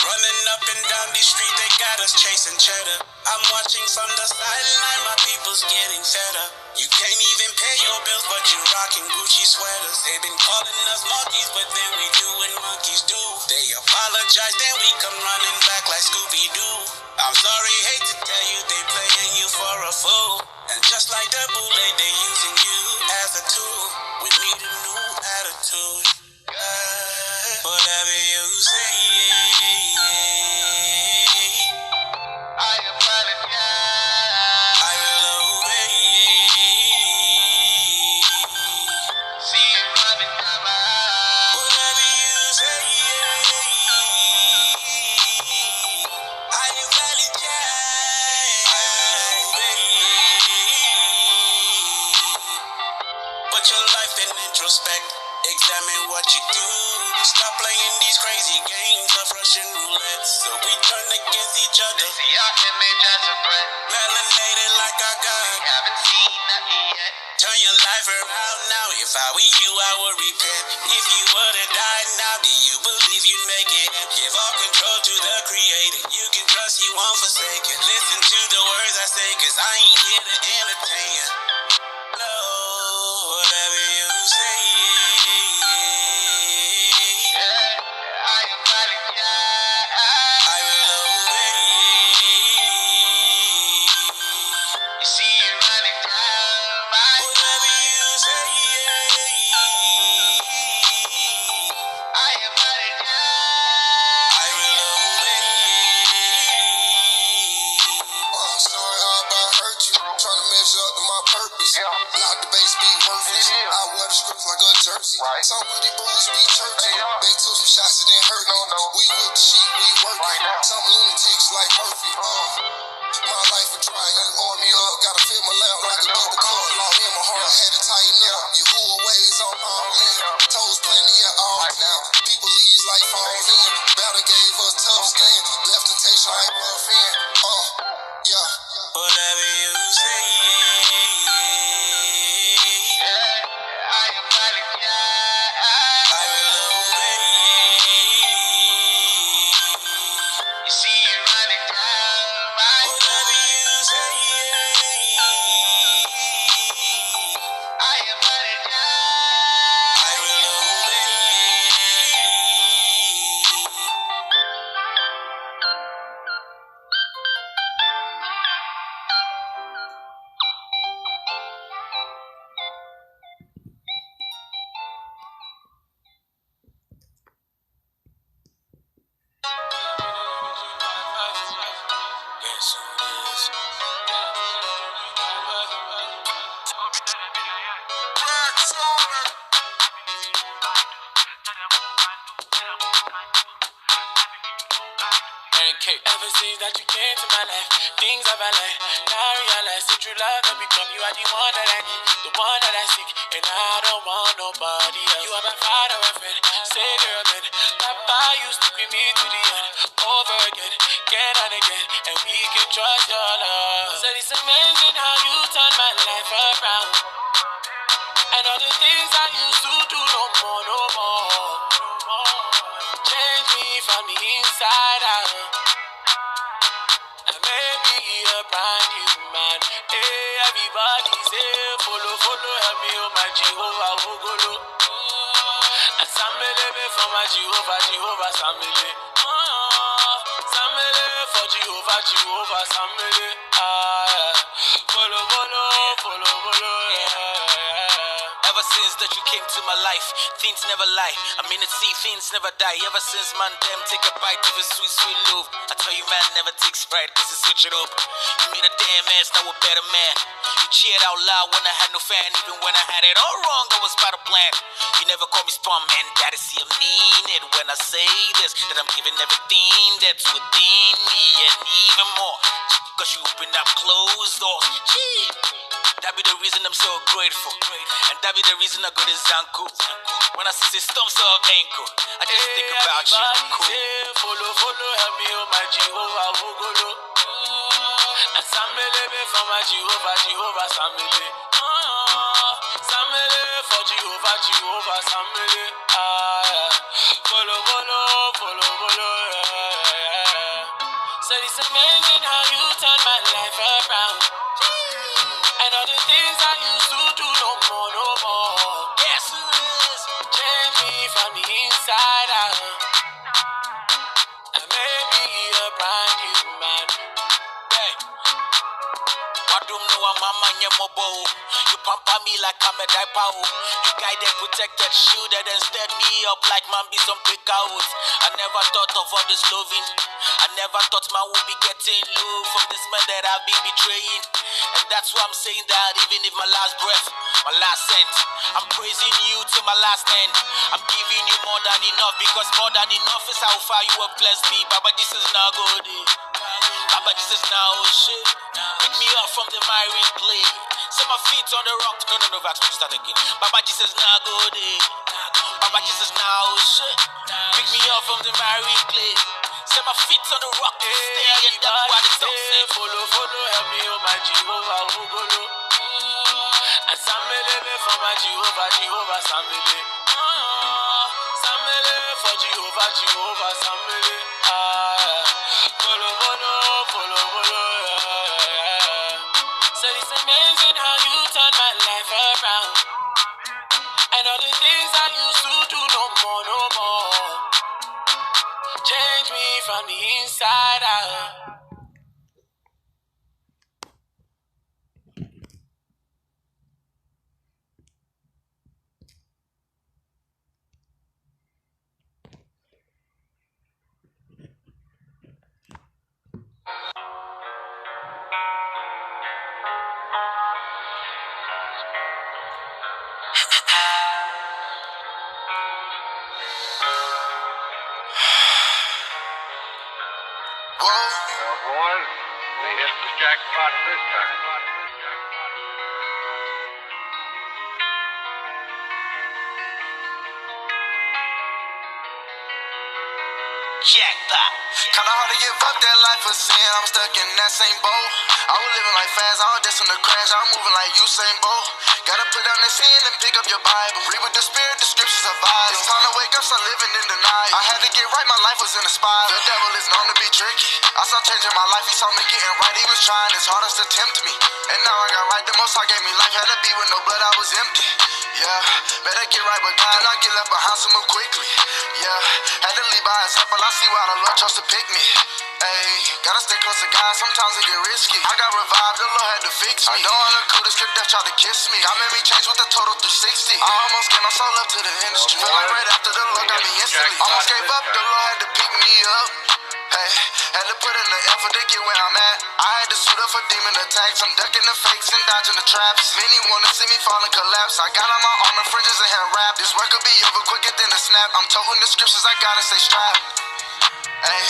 Running up and down the street, they got us chasing cheddar. I'm watching from the sideline, my people's getting fed up. You can't even pay your bills, but you rocking Gucci sweaters. They've been calling us monkeys, but then we do what monkeys do. They apologize, then we come running back like Scooby-Doo. I'm sorry, hate to tell you, they playing you for a fool. And just like the bootleg, they using you as a tool. We need a new attitude. Whatever you say, I apologize. I will obey. See you running down my eye. Whatever you say, I apologize. I will obey. Put your life in introspect. Examine what you do. Stop playing these crazy games of Russian roulette. So we turn against each other. They see our image as a threat. Melanated like our God. We haven't seen nothing yet. Turn your life around now. If I were you, I would repent. If you were to die now, do you believe you'd make it? Give all control to the Creator. You can trust, He won't forsake you. Listen to the words I say, cause I ain't here to entertain you. No, whatever you say. Not the base be worthless. I wear the scripts like a jersey. Some of these bullies be churchy. They took some shots and then hurt me. We with the sheep, we working. Some lunatics like Murphy. My life a trial. Arm me up, gotta fill my lamp like a double cup. Long in my heart, had to tighten up. You who ways on my end. Toes plenty at all in. People leaves like falls in. Battle gave us tough skin. Left temptation like rough in. Yeah. Whatever you say. Ever since that you came to my life, things have aligned. Now I realize that true love can become you are the one that I need, the one that I seek, and I don't want nobody else. You are my father, my friend, savior, man. Papa, you stick with me to the end, over again and again, and we can trust your love. So it's amazing how you turn my life around, and all the things I used to do no more. Change me from the inside out. A brand new man. Hey, everybody say, follow, help me, oh my Jehovah, Ogolo. And Samele for my Jehovah, Samele. Samele for Jehovah, Samele. Follow, yeah. Ever since that you came to my life, things never lie. I mean it, see, things never die. Ever since man, them take a bite of a sweet, sweet love. I tell you, man, never takes pride, cause you switch it up. You made a damn ass, now a better man. You cheered out loud when I had no fan. Even when I had it all wrong, I was by the plan. You never call me spawn, man, daddy, see I mean it when I say this, that I'm giving everything that's within me and even more. Cause you open up closed doors. Gee. That be the reason I'm so grateful. And that be the reason I go to Zanku. When I see stumps of ankle, I just think about you. Cool. Follow, help me, oh my Jehovah, Ogolo. And Samele for my Jehovah, Samele. Samele for Jehovah, Samele. Follow, yeah. amazing how you turn my life around. And all the things I used to do, no more, no more. Yes, it is. Change me from the inside out and make me a brand new man. Hey. Wadum no mama nyemobo. You pamper me like I'm a diaper. You guided, protected, shielded, and stirred me up like man be some breakouts. I never thought of all this loving. I never thought man would be getting low from this man that I've been betraying. And that's why I'm saying that even if my last breath, my last cent, I'm praising you till my last end. I'm giving you more than enough, because more than enough is how far you have blessed me. Baba, this is not good. Baba, this is now shit. Pick me up from the miry clay. Set my feet on the rock. No, Vax, let's start again. Baba, this is not good. Baba, this is now shit. Pick me up from the miry clay. Set my feet on the rock. Stay and that's why they don't say. Follow, help me, oh my Jehovah, Ugolo. And Samele for my Jehovah, Samele. Samele for Jehovah, Samele. Follow. So it's amazing how you turn my life around. And all the things I used to do, no more. Change me from the inside out. Well, boys, we hit the jackpot this time. Jackpot. Kinda hard to give up that life of sin, I'm stuck in that same boat. I was living like fast, I was destined to crash, I'm moving like Usain Bolt. Gotta put down the sin and pick up your Bible. Read with the spirit, the scriptures are vital. It's time to wake up, start living in denial. I had to get right, my life was in a spiral. The devil is known to be tricky. I started changing my life, he saw me getting right. He was trying his hardest to tempt me. And now I got right, the most high gave me life. Had to be with no blood, I was empty. Yeah, better get right, but God, do not get left behind, so move quickly. Yeah, had to leave by example, I see why the Lord chose to pick me. Ayy, gotta stay close to God, sometimes it get risky. I got revived, the Lord had to fix me. I don't wanna cool, the script death tried to kiss me. God made me change with the total 360. I almost gave my soul up to the industry. Feel like right after the Lord got me instantly. Almost gave up, the Lord had to pick me up. Hey, had to put in the effort to get where I'm at. I had to suit up for demon attacks. I'm ducking the fakes and dodging the traps. Many wanna see me fall and collapse. I got on my armor, fringes and hand wrap. This work could be over quicker than a snap. I'm toting the scriptures, I gotta stay strapped. Ay,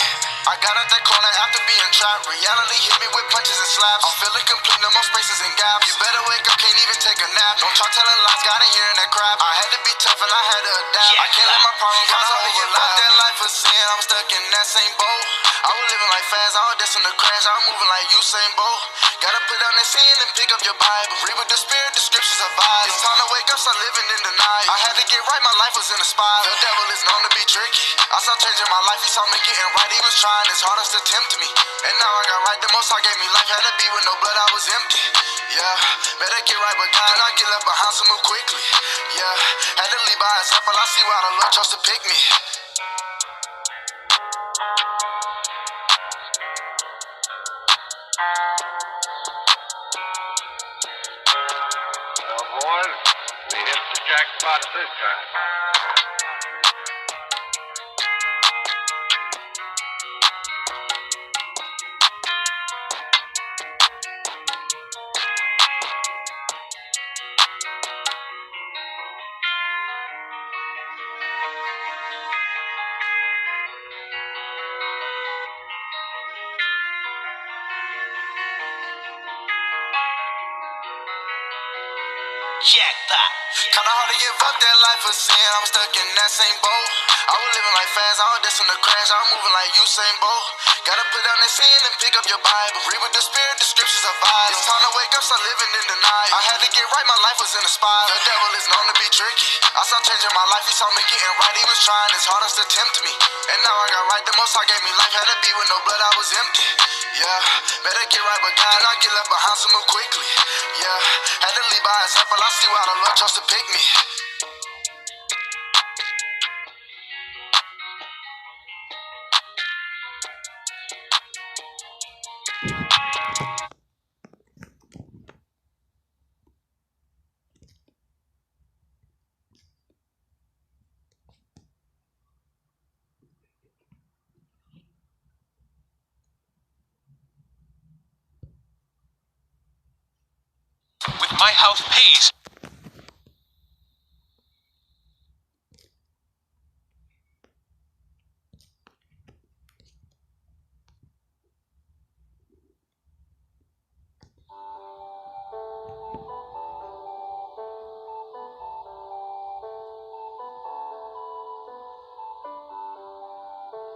I got out that corner after being trapped. Reality hit me with punches and slaps. I'm feeling complete, no more spaces and gaps. You better wake up, can't even take a nap. Don't try telling lies, gotta hear that crap. I had to be tough and I had to adapt. I can't let my problems rise overlap. That life of sin, I'm stuck in that same boat. I was living like fast, I was destined to crash. I'm moving like Usain Bolt. Gotta put down that sin and pick up your Bible. Read with the spirit, the scriptures are vital. It's time to wake up, start living in denial. I had to get right, my life was in a spiral. The devil is known to be tricky. I started changing my life, he saw me getting right. He was trying his hardest to tempt me. And now I got right, the most high gave me life. Had to be with no blood, I was empty. Yeah, better get right, but God, do not get left behind, so move quickly. Yeah, had to leave by example, I see why the Lord chose to pick me. Well, boys, we hit the jackpot this time. Jackpot. Kinda hard to give up that life of sin, I'm stuck in that same boat. I was living like fast, I was destined to crash, I'm moving like Usain Bolt. Gotta put down that sin and pick up your Bible. Read with the spirit, the scriptures are vital. It's time to wake up, start living in denial. I had to get right, my life was in a spiral. The devil is known to be tricky. I started changing my life, he saw me getting right, he was trying his hardest to tempt me. And now I got right, the most high gave me life, had to be with no blood, I was empty. Yeah, better get right, but God, I get left behind, so move quickly. Yeah, had to leave by example, I see why the Lord chose to pick me. With my house pays.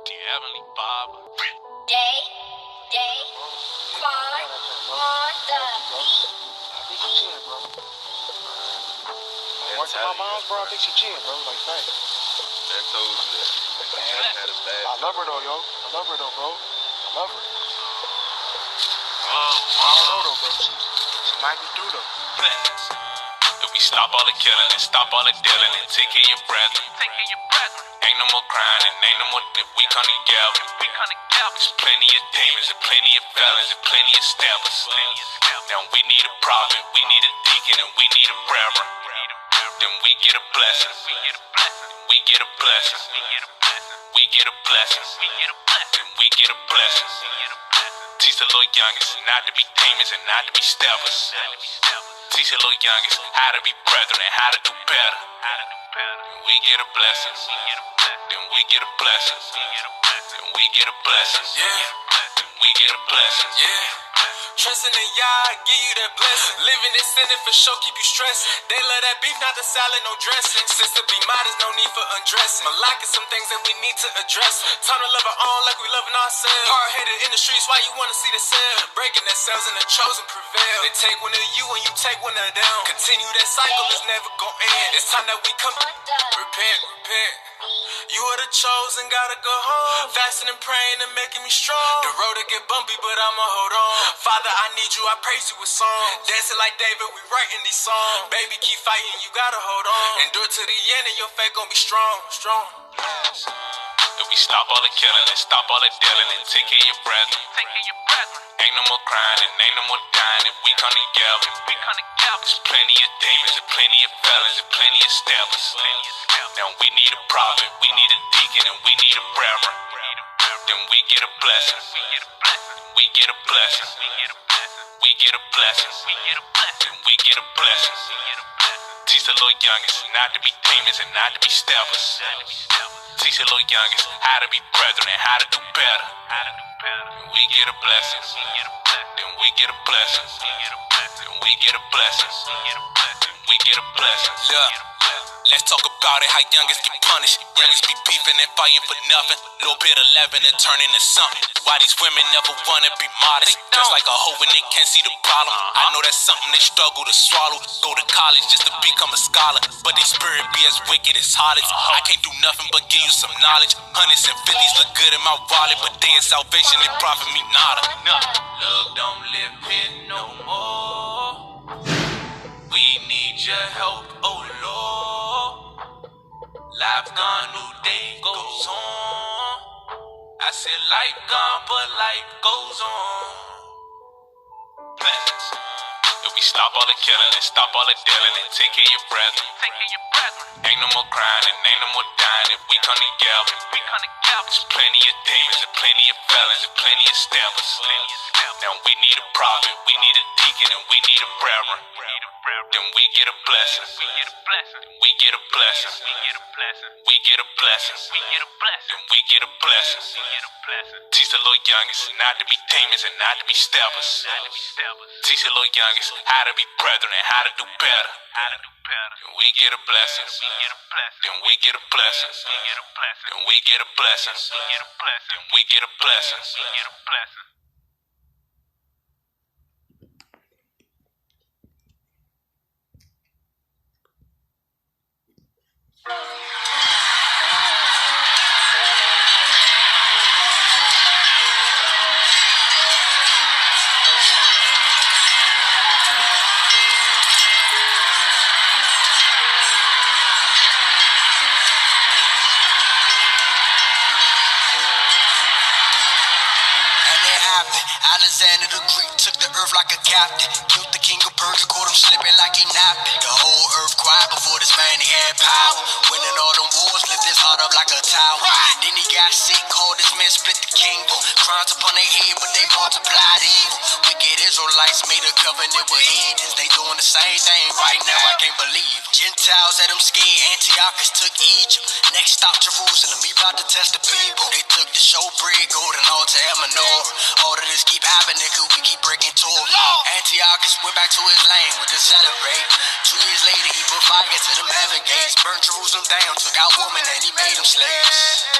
The Heavenly Father. Day, fun, on the beat. I think she chill, bro. Working my mom's, bro. I think she chill, bro. Like, thanks. That told you that. Had a bad. I love her though, yo. I love her though, bro. I love her. I don't know though, bro. She might be through though. If we stop all the killing and stop all the dealing and take care of your brethren. Ain't no more crying and ain't no more if we come together. There's plenty of demons and plenty of felons and plenty of stabbers. Now we need a prophet, we need a deacon, and we need a prayer. Then we get a blessing. We get a blessing. We get a blessing. Then we get a blessing. Teach the little youngest not to be demons and not to be stabbers. Teach the little youngest how to be brethren and how to do better. We get a blessing. Then we get a blessing. Then we get a blessing. Then we get a blessing. Trusting in Yah, give you that blessing. Living in sin for sure, keep you stressing. They love that beef, not the salad, no dressing. Since to be modest, no need for undressing. Malak is some things that we need to address. Time to love our own like we loving ourselves. Hard-headed in the streets, why you wanna see the cell? Breaking themselves and the chosen prevail. They take one of you and you take one of them. Continue that cycle, it's never gon' end. It's time that we come. Repent, repent. You are the chosen, gotta go home. Fasting and praying and making me strong. The road to get bumpy, but I'ma hold on. Father, I need you, I praise you with songs. Dancing like David, we writing these songs. Baby, keep fighting, you gotta hold on. Endure to the end and your faith gon' be strong, strong. If we stop all the killing and stop all the dealing and take care of your brethren. Ain't no more crying and ain't no more dying if we come together. There's plenty of demons and plenty of felons and plenty of stabbers. Now we need a prophet, we need a deacon, and we need a prayer. Then we get a blessing. We get a blessing. We get a blessing. Then we get a blessing. Teach the little youngest not to be demons and not to be stabbers. Teach the little youngest how to be brethren and how to do better. We get a blessing. Then we get a blessing. Then we get a blessing. Then we get a blessing. Look. Let's talk about it, how youngest get punished. Youngest be beefing and fighting for nothing. Little bit of leaven and turn into something. Why these women never wanna be modest? Just like a hoe when they can't see the problem. I know that's something they struggle to swallow. Go to college just to become a scholar, but their spirit be as wicked as harlots. I can't do nothing but give you some knowledge. Hundreds and fifties look good in my wallet, but they in salvation, they profit me nada. Love don't live here no more. We need your help, oh Lord. Life gone, new day goes on. I said life gone, but life goes on. If we stop all the killing and stop all the dealing and take care of your brethren. Ain't no more crying and ain't no more dying if we come together. There's plenty of demons and plenty of felons and plenty of stabbers. Now we need a prophet, we need a deacon, and we need a prayer. then we get a blessing. We get a blessing. We get a blessing. Then we get a blessing. Teach the little youngest not to be demons and not to be steppers. Teach the little youngest how to be brethren and how to do better. Then we get a blessing. Then we get a blessing. Then we get a blessing. Then we get a blessing. Alexander the Greek took the earth like a captain. Killed the king of Persia, caught him slipping like he napping. The whole earth quiet before this man, he had power. Winning all them wars, lift his heart up like a tower. Then he got sick, called this man, split the kingdom. Crimes upon their head, but they multiplied evil. Wicked Israelites made a covenant with heathens. They doing the same thing right now, I can't believe. Gentiles had them scared, Antiochus took Egypt. Next stop Jerusalem, he about to test the people. They took the showbread, golden altar, and menorah. All of this keep happening, cause we keep breaking Torah. Antiochus went back to his lane to celebrate. 2 years later, he put fire to them heaven gates. Burned Jerusalem down, took out women, and he made them slaves.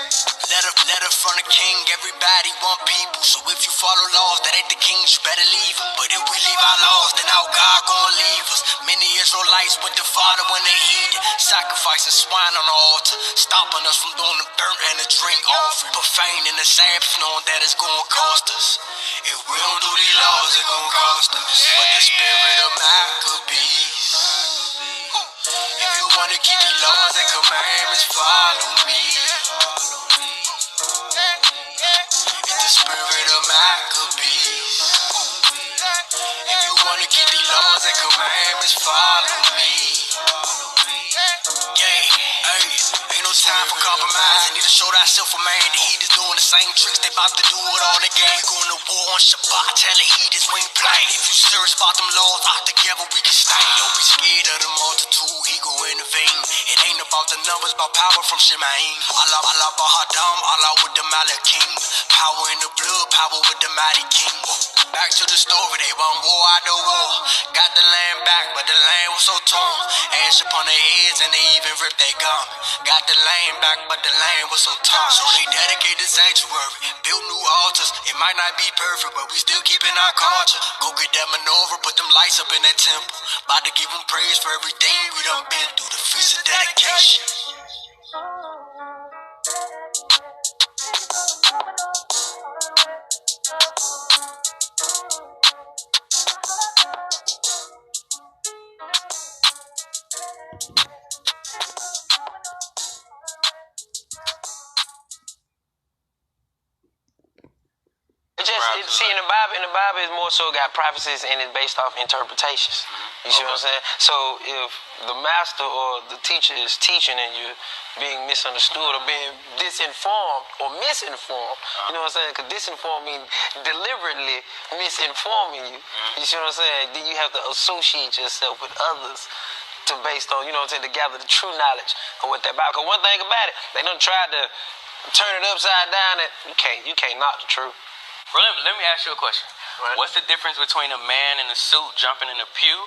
Letter from the king, everybody want people. So if you follow laws that ain't the king's, you better leave them. But if we leave our laws, then our God gon' leave us. Many Israelites went to Father when they eat it. Sacrificing swine on the altar, stopping us from doing the burnt and the drink offering. Profaning the Sabbath, knowing that it's gon' cost us. If we don't do these laws, it gon' cost us. But the spirit of Maccabees. If you wanna keep the laws and commandments, follow me. It's the spirit of Maccabees. If you wanna keep the laws and commandments, follow me. Ain't no time for compromise. Need to show thyself a man. The heathens doing the same tricks, they about to do it all again. We going to war on Shabbat, tell the heathens we ain't playing. If you serious about them laws, out together we can stand. Don't be scared of the multitude, he go intervene. It ain't about the numbers, about power from Shemaim. Allah Bahadam, Allah with the Malakim. Power in the blood, power with the mighty king. Back to the story, they won war after war. Got the land back, but the land was so torn. Ash upon their heads and they even ripped their gum. Got the land back, but the land was so torn. So they dedicated the sanctuary, built new altars. It might not be perfect, but we still keeping our culture. Go get that maneuver, put them lights up in that temple. About to give them praise for everything we done been through. The feast of dedication. See, in the Bible, it's more so got prophecies and it's based off interpretations. You see what I'm saying? So if the master or the teacher is teaching and you're being misunderstood or being disinformed or misinformed, you know what I'm saying? Because disinform means deliberately misinforming you. You see what I'm saying? Then you have to associate yourself with others to based on, you know what I'm saying, to gather the true knowledge of what that Bible. Because one thing about it, they done tried to turn it upside down and you can't knock the truth. Bro, let me ask you a question. Right. What's the difference between a man in a suit jumping in a pew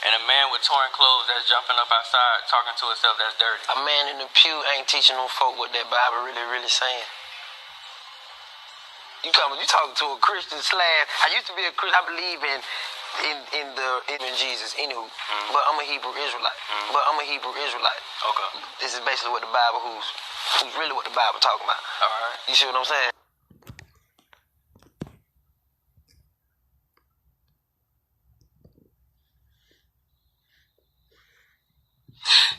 and a man with torn clothes that's jumping up outside talking to himself that's dirty? A man in the pew ain't teaching them folk what that Bible really saying. You talking to a Christian / I used to be a Christian. I believe in Jesus, anywho. But I'm a Hebrew Israelite. Okay. This is basically what the Bible who's really what the Bible talking about. All right. You see what I'm saying?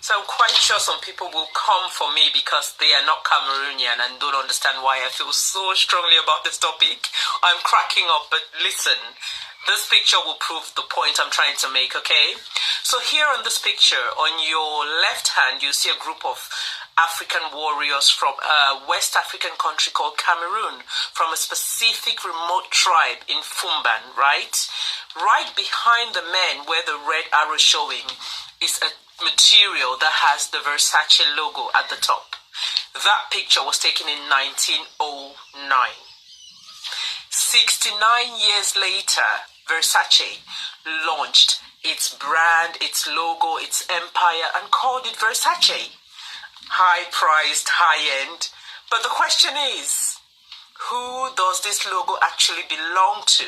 So I'm quite sure some people will come for me because they are not Cameroonian and don't understand why I feel so strongly about this topic. I'm cracking up, but listen, this picture will prove the point I'm trying to make, okay? So here on this picture, on your left hand, you see a group of African warriors from a West African country called Cameroon, from a specific remote tribe in Fumban, right? Right behind the men where the red arrow showing is a material that has the Versace logo at the top. That picture was taken in 1909. 69 years later, Versace launched its brand, its logo, its empire, and called it Versace. High-priced, high-end. But the question is, who does this logo actually belong to?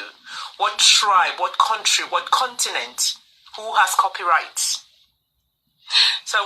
What tribe, what country, what continent? Who has copyright? So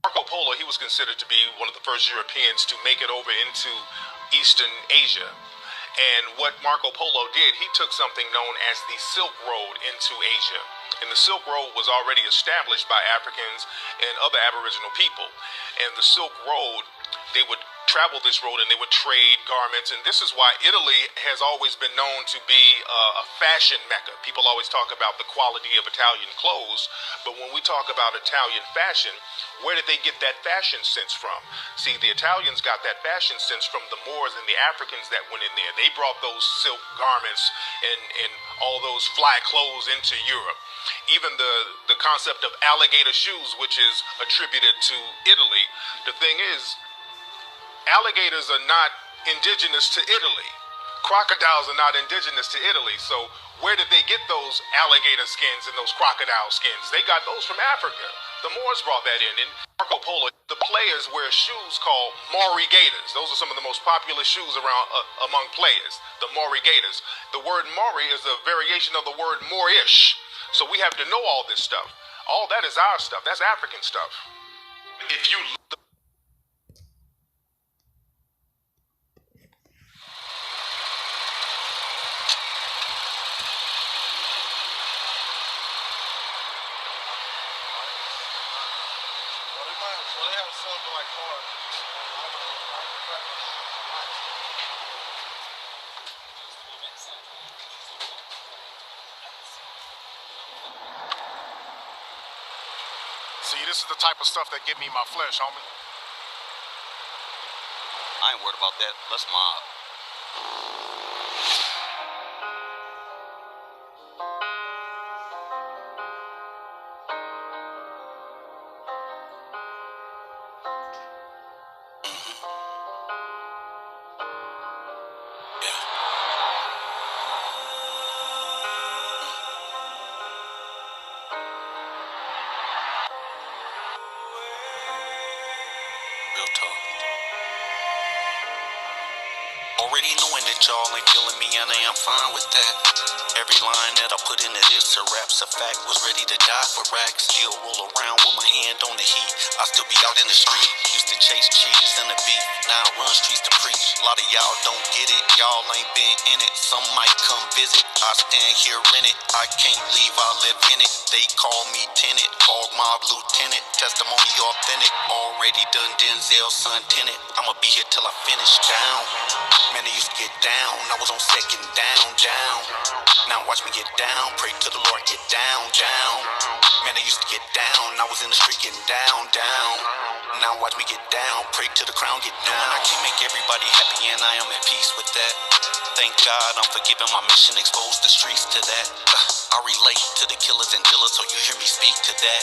Marco Polo, he was considered to be one of the first Europeans to make it over into Eastern Asia. And what Marco Polo did, he took something known as the Silk Road into Asia. And the Silk Road was already established by Africans and other Aboriginal people. And the Silk Road, they would travel this road and they would trade garments. And this is why Italy has always been known to be a fashion mecca. People always talk about the quality of Italian clothes, but when we talk about Italian fashion, where did they get that fashion sense from? See, the Italians got that fashion sense from the Moors and the Africans that went in there. They brought those silk garments and all those fly clothes into Europe. Even the concept of alligator shoes, which is attributed to Italy, the thing is, alligators are not indigenous to Italy. Crocodiles are not indigenous to Italy. So where did they get those alligator skins and those crocodile skins? They got those from Africa. The Moors brought that in. In Marco Polo, the players wear shoes called Maori Gators. Those are some of the most popular shoes around among players, the Maori Gators. The word Maori is a variation of the word Moorish. So we have to know all this stuff. All that is our stuff. That's African stuff. If you See, this is the type of stuff that give me my flesh, homie. I ain't worried about that. Let's mob. Real talk. Already knowing that y'all ain't feeling me, and I am fine with that. Every line that I put into this, a rap's a fact. Was ready to die for racks. Still roll around with my hand on the heat. I still be out in the street. Used to chase cheese and the beef. Now I run streets to preach. A lot of y'all don't get it. Y'all ain't been in it. Some might come visit. I stand here in it. I can't leave. I live in it. They call me tenant. Called mob lieutenant. Testimony authentic. Already done Denzel, son tenant. I'ma be here till I finish down. Man, I used to get down. I was on second down. Now watch me get down. Pray to the Lord, get down. Man, I used to get down. I was in the street getting down. Now watch me get down. Pray to the crown, get down. I can't make everybody happy, and I am at peace with that. Thank God I'm forgiving. My mission exposed the streets to that. I relate to the killers and dealers, so you hear me speak to that.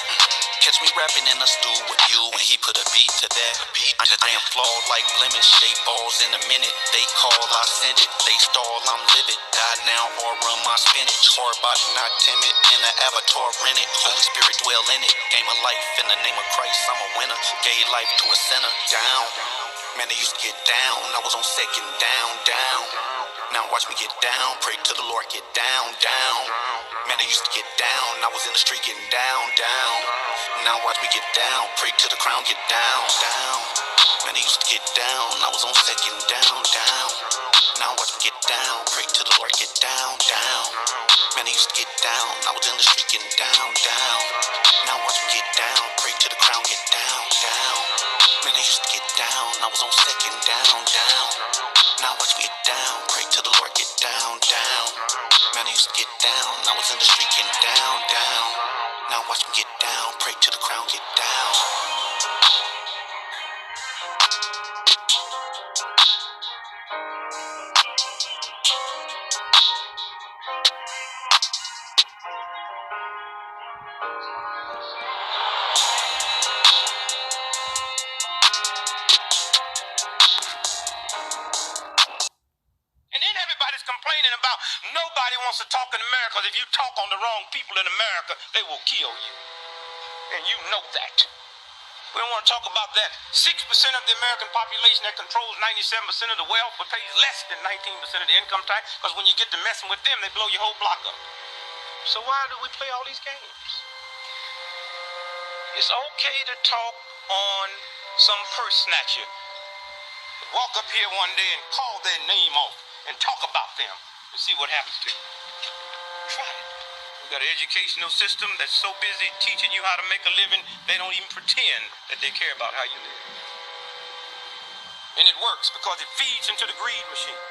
Catch me rapping in a stew with you, and he put a beat to that. I am flawed like lemon shaped balls. In a minute they call, I send it. They stall, I'm livid. Die now or run my spinach. Hard body, not timid. In the avatar, rent it. Holy Spirit dwell in it. Game of life in the name of Christ, I'm a winner. Gave life to a sinner. Down. Man, I used to get down. I was on second down. Now watch me get down. Pray to the Lord, get down. Man, I used to get down. I was in the street getting down. Now watch me get down. Pray to the crown, get down. Man, I used to get down. I was on second down. Now watch me get down, pray to the Lord, get down, down. Man, I used to get down, I was in the street getting down, down. Now watch me get down, pray to the crown, get down, down. Man, I used to get down, I was on second, down, down. Now watch me get down, pray to the Lord, get down, down. Man, I used to get down, I was in the street getting down, down. Now watch me get down, pray to the crown, get down. Complaining about nobody wants to talk in America. If you talk on the wrong people in America, they will kill you. And you know that. We don't want to talk about that. 6% of the American population that controls 97% of the wealth but pays less than 19% of the income tax, because when you get to messing with them, they blow your whole block up. So why do we play all these games? It's okay to talk on some purse snatcher. Walk up here one day and call their name off and talk about them and see what happens to you. Try it. We got an educational system that's so busy teaching you how to make a living, they don't even pretend that they care about how you live. And it works because it feeds into the greed machine.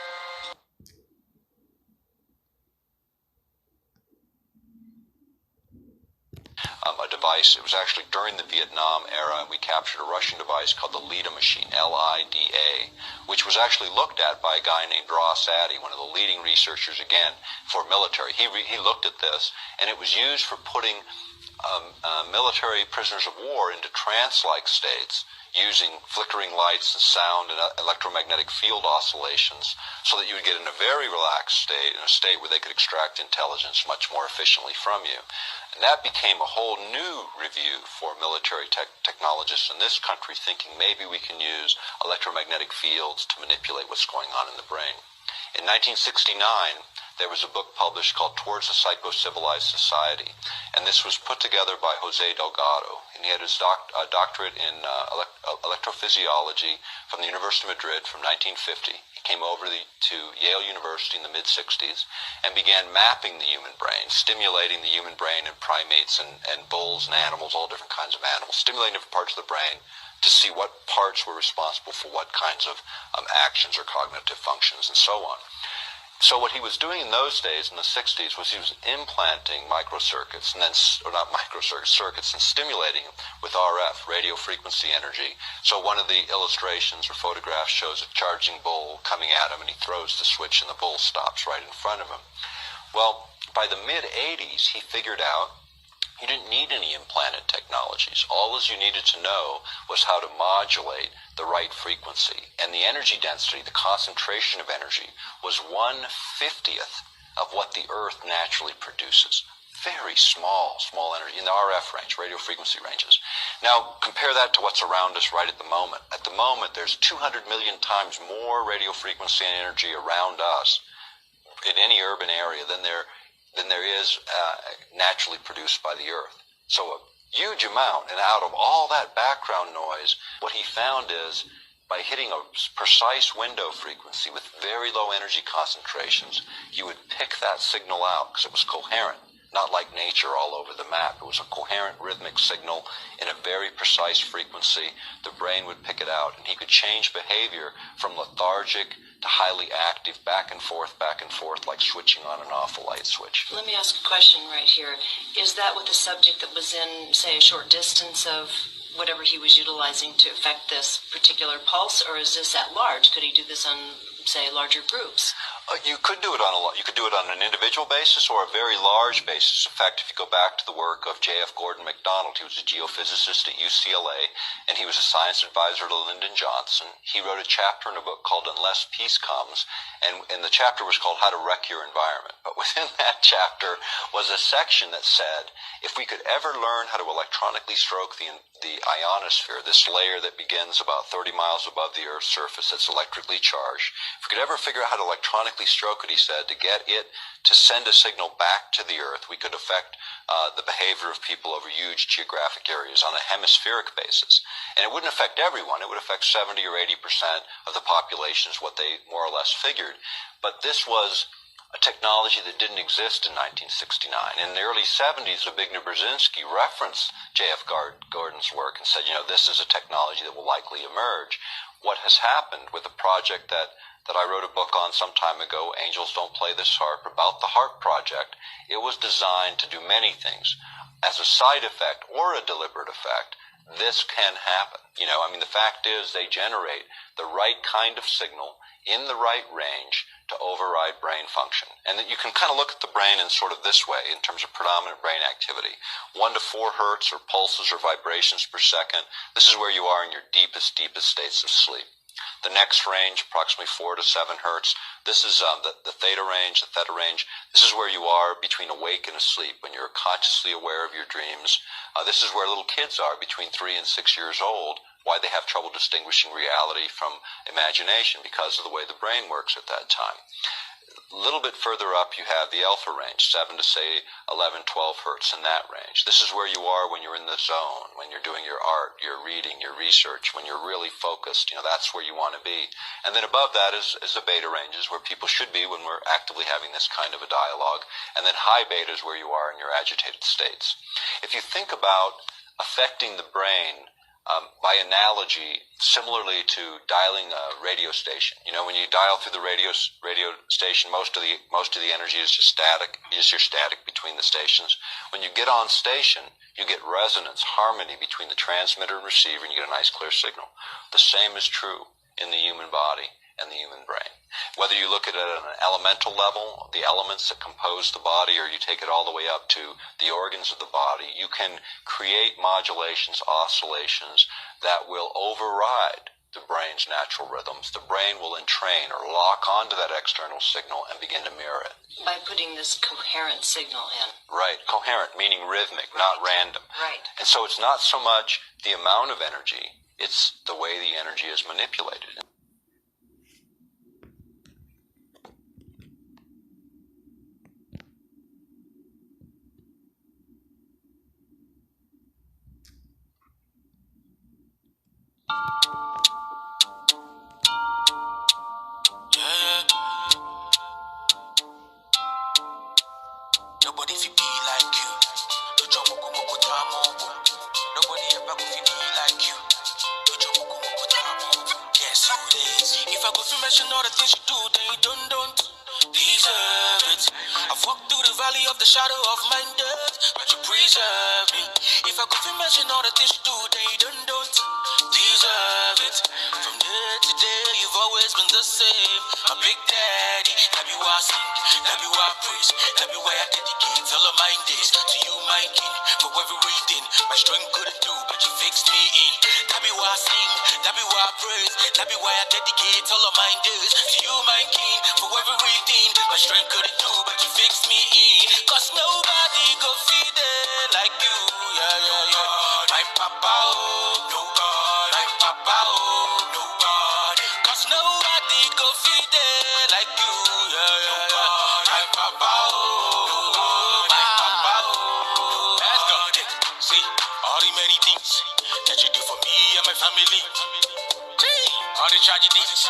A device, it was actually during the Vietnam era, and we captured a Russian device called the LIDA machine, L-I-D-A, which was actually looked at by a guy named Ross Addy, one of the leading researchers, again, for military. He looked at this, and it was used for putting military prisoners of war into trance-like states, using flickering lights and sound and electromagnetic field oscillations, so that you would get in a very relaxed state, in a state where they could extract intelligence much more efficiently from you. And that became a whole new review for military technologists in this country, thinking maybe we can use electromagnetic fields to manipulate what's going on in the brain. In 1969, there was a book published called Towards a Psycho-Civilized Society, and this was put together by Jose Delgado, and he had his doctorate in electrophysiology from the University of Madrid from 1950. He came over to Yale University in the mid-60s and began mapping the human brain, stimulating the human brain in primates and bulls and animals, all different kinds of animals, stimulating different parts of the brain to see what parts were responsible for what kinds of actions or cognitive functions and so on. So what he was doing in those days, in the 60s, was he was implanting microcircuits, and then, or not microcircuits, circuits, and stimulating them with RF, radio frequency energy. So one of the illustrations or photographs shows a charging bull coming at him, and he throws the switch, and the bull stops right in front of him. Well, by the mid-80s, he figured out you didn't need any implanted technologies. All you needed to know was how to modulate the right frequency. And the energy density, the concentration of energy, was 1/50th of what the Earth naturally produces. Very small energy in the RF range, radio frequency ranges. Now, compare that to what's around us right at the moment. At the moment, there's 200 million times more radio frequency and energy around us in any urban area than there is naturally produced by the Earth. So a huge amount, and out of all that background noise, what he found is by hitting a precise window frequency with very low energy concentrations, you would pick that signal out because it was coherent, not like nature all over the map. It was a coherent rhythmic signal in a very precise frequency. The brain would pick it out, and he could change behavior from lethargic to highly active, back and forth, like switching on and off a light switch. Let me ask a question right here. Is that with a subject that was in, say, a short distance of whatever he was utilizing to affect this particular pulse, or is this at large? Could he do this on, say, larger groups? You could do it on an individual basis or a very large basis. In fact, if you go back to the work of J.F. Gordon MacDonald, he was a geophysicist at UCLA, and he was a science advisor to Lyndon Johnson. He wrote a chapter in a book called Unless Peace Comes, and the chapter was called How to Wreck Your Environment. But within that chapter was a section that said, if we could ever learn how to electronically stroke the ionosphere, this layer that begins about 30 miles above the Earth's surface that's electrically charged, if we could ever figure out how to electronically dynamically stroke it, he said, to get it to send a signal back to the Earth. We could affect the behavior of people over huge geographic areas on a hemispheric basis. And it wouldn't affect everyone. It would affect 70 or 80% of the population, is what they more or less figured. But this was a technology that didn't exist in 1969. In the early 70s, Zbigniew Brzezinski referenced J.F. Gordon's work and said, this is a technology that will likely emerge. What has happened with a project that I wrote a book on some time ago, Angels Don't Play This Harp, about the HARP project, it was designed to do many things. As a side effect or a deliberate effect, this can happen. The fact is they generate the right kind of signal in the right range to override brain function. And that you can kind of look at the brain in sort of this way in terms of predominant brain activity. 1 to 4 hertz or pulses or vibrations per second. This is where you are in your deepest states of sleep. The next range, approximately 4 to 7 hertz. This is the theta range, the theta range. This is where you are between awake and asleep, when you're consciously aware of your dreams. This is where little kids are between 3 and 6 years old, why they have trouble distinguishing reality from imagination because of the way the brain works at that time. A little bit further up, you have the alpha range, 7 to, say, 11, 12 hertz in that range. This is where you are when you're in the zone, when you're doing your art, your reading, your research, when you're really focused. That's where you want to be. And then above that is the beta ranges, where people should be when we're actively having this kind of a dialogue. And then high beta is where you are in your agitated states. If you think about affecting the brain, by analogy, similarly to dialing a radio station. When you dial through the radio station, most of the energy is just static. You're static between the stations. When you get on station, you get resonance, harmony between the transmitter and receiver, and you get a nice clear signal. The same is true in the human body and the human brain. Whether you look at it at an elemental level, the elements that compose the body, or you take it all the way up to the organs of the body, you can create modulations, oscillations that will override the brain's natural rhythms. The brain will entrain or lock onto that external signal and begin to mirror it. By putting this coherent signal in. Right. Coherent, meaning rhythmic, not random. Right. And so it's not so much the amount of energy, it's the way the energy is manipulated. Nobody fi be like you. Dojo moko moko tamongo. Nobody ever go fi be like you. Dojo moko moko tamongo. Guess who it is? If I go fi mention all the things you do, then you don't deserve it. I've walked through the valley of the shadow of my death, but you preserve me. If I go fi mention all the things you do, then you don't deserve it. From day to day, you've always been the same. A big daddy, that be why I sing, that be why I praise, that be why I dedicate all of my days to you, my king. For everything my strength couldn't do, but you fixed me in. That be why I sing, that be why I praise, that be why I dedicate all of my days to you, my king. For everything my strength couldn't do, but you fixed me in. Cause nobody go feed it like you, yeah. My papa, oh, nobody. My papa, oh, nobody. Cause nobody go feed it like you, yeah. My papa, oh, my papa, oh. Let's go. See, all the many things that you do for me and my family. All the tragedies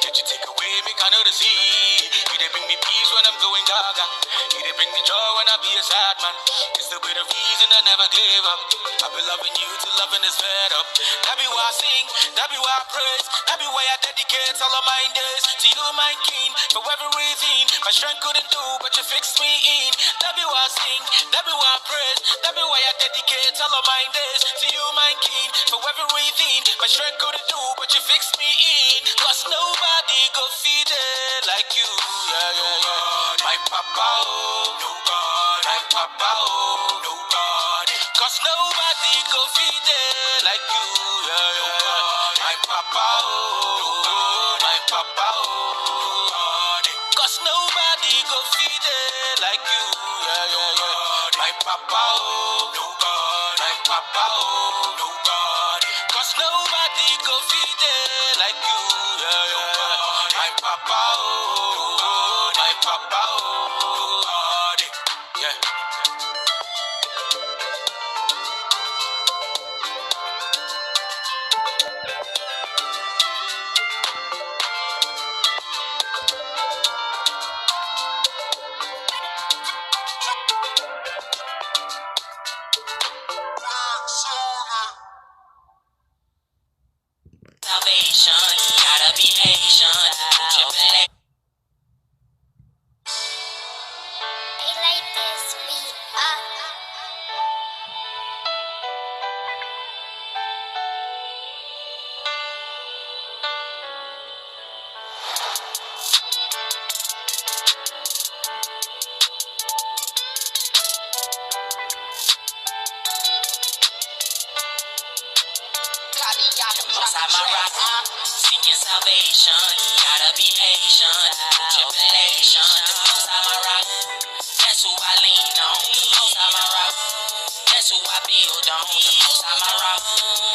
that you take away, make I know the sea. You they bring me peace when I'm going gaga. You they bring me joy when I be a sad man. It's the bit of reason I never gave up. I've been loving you till loving is fed up. That be why I sing, that be why I praise, that be why I dedicate all of my days to you, my king. For everything my strength couldn't do, but you fixed me in. That be why I sing, that be why I praise, that be why I dedicate all of my days to you, my king. For everything my strength couldn't do, but you fixed me in. Cause nobody go feed it like you, yeah. My papa, oh, nobody. My papa, oh, nobody. Cause nobody go feed it like you, yeah. My papa, oh, my papa, oh, nobody. Cause nobody go feed it like you, yeah. My papa, oh, nobody. My papa, oh, nobody. Cause nobody go feed it like you, yeah. My papa, oh. The most high my rock. Seeking salvation, gotta be patient. Through tribulation, the most high my rock. That's who I lean on. The most high my rock. That's who I build on. The most high my rock.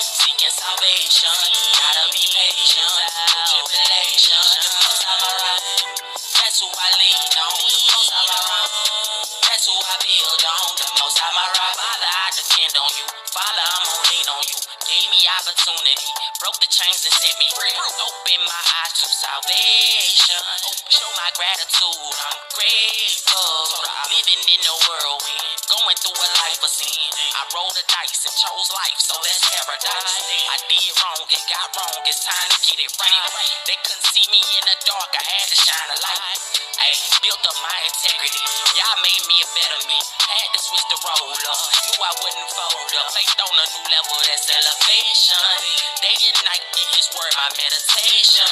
Seeking salvation, gotta be patient. Through tribulation, the most high my rock. That's who I lean on. The most high my rock. That's who I build on. The most high my rock. Father, I depend on you. Father, I'm gonna lean on you. Gave me opportunity. Broke the chains and set me free. Open my eyes to salvation. Show my gratitude. I'm grateful. Living in a whirlwind. Going through a life of sin. I rolled the dice and chose life, so that's paradise. I did wrong and got wrong. It's time to get it right. They couldn't see me in the dark. I had to shine a light. Ay, built up my integrity. Y'all made me a better me. Had to switch the role up. Knew I wouldn't fold up. Faith on a new level, that's elevation. Day and night in his word, my meditation.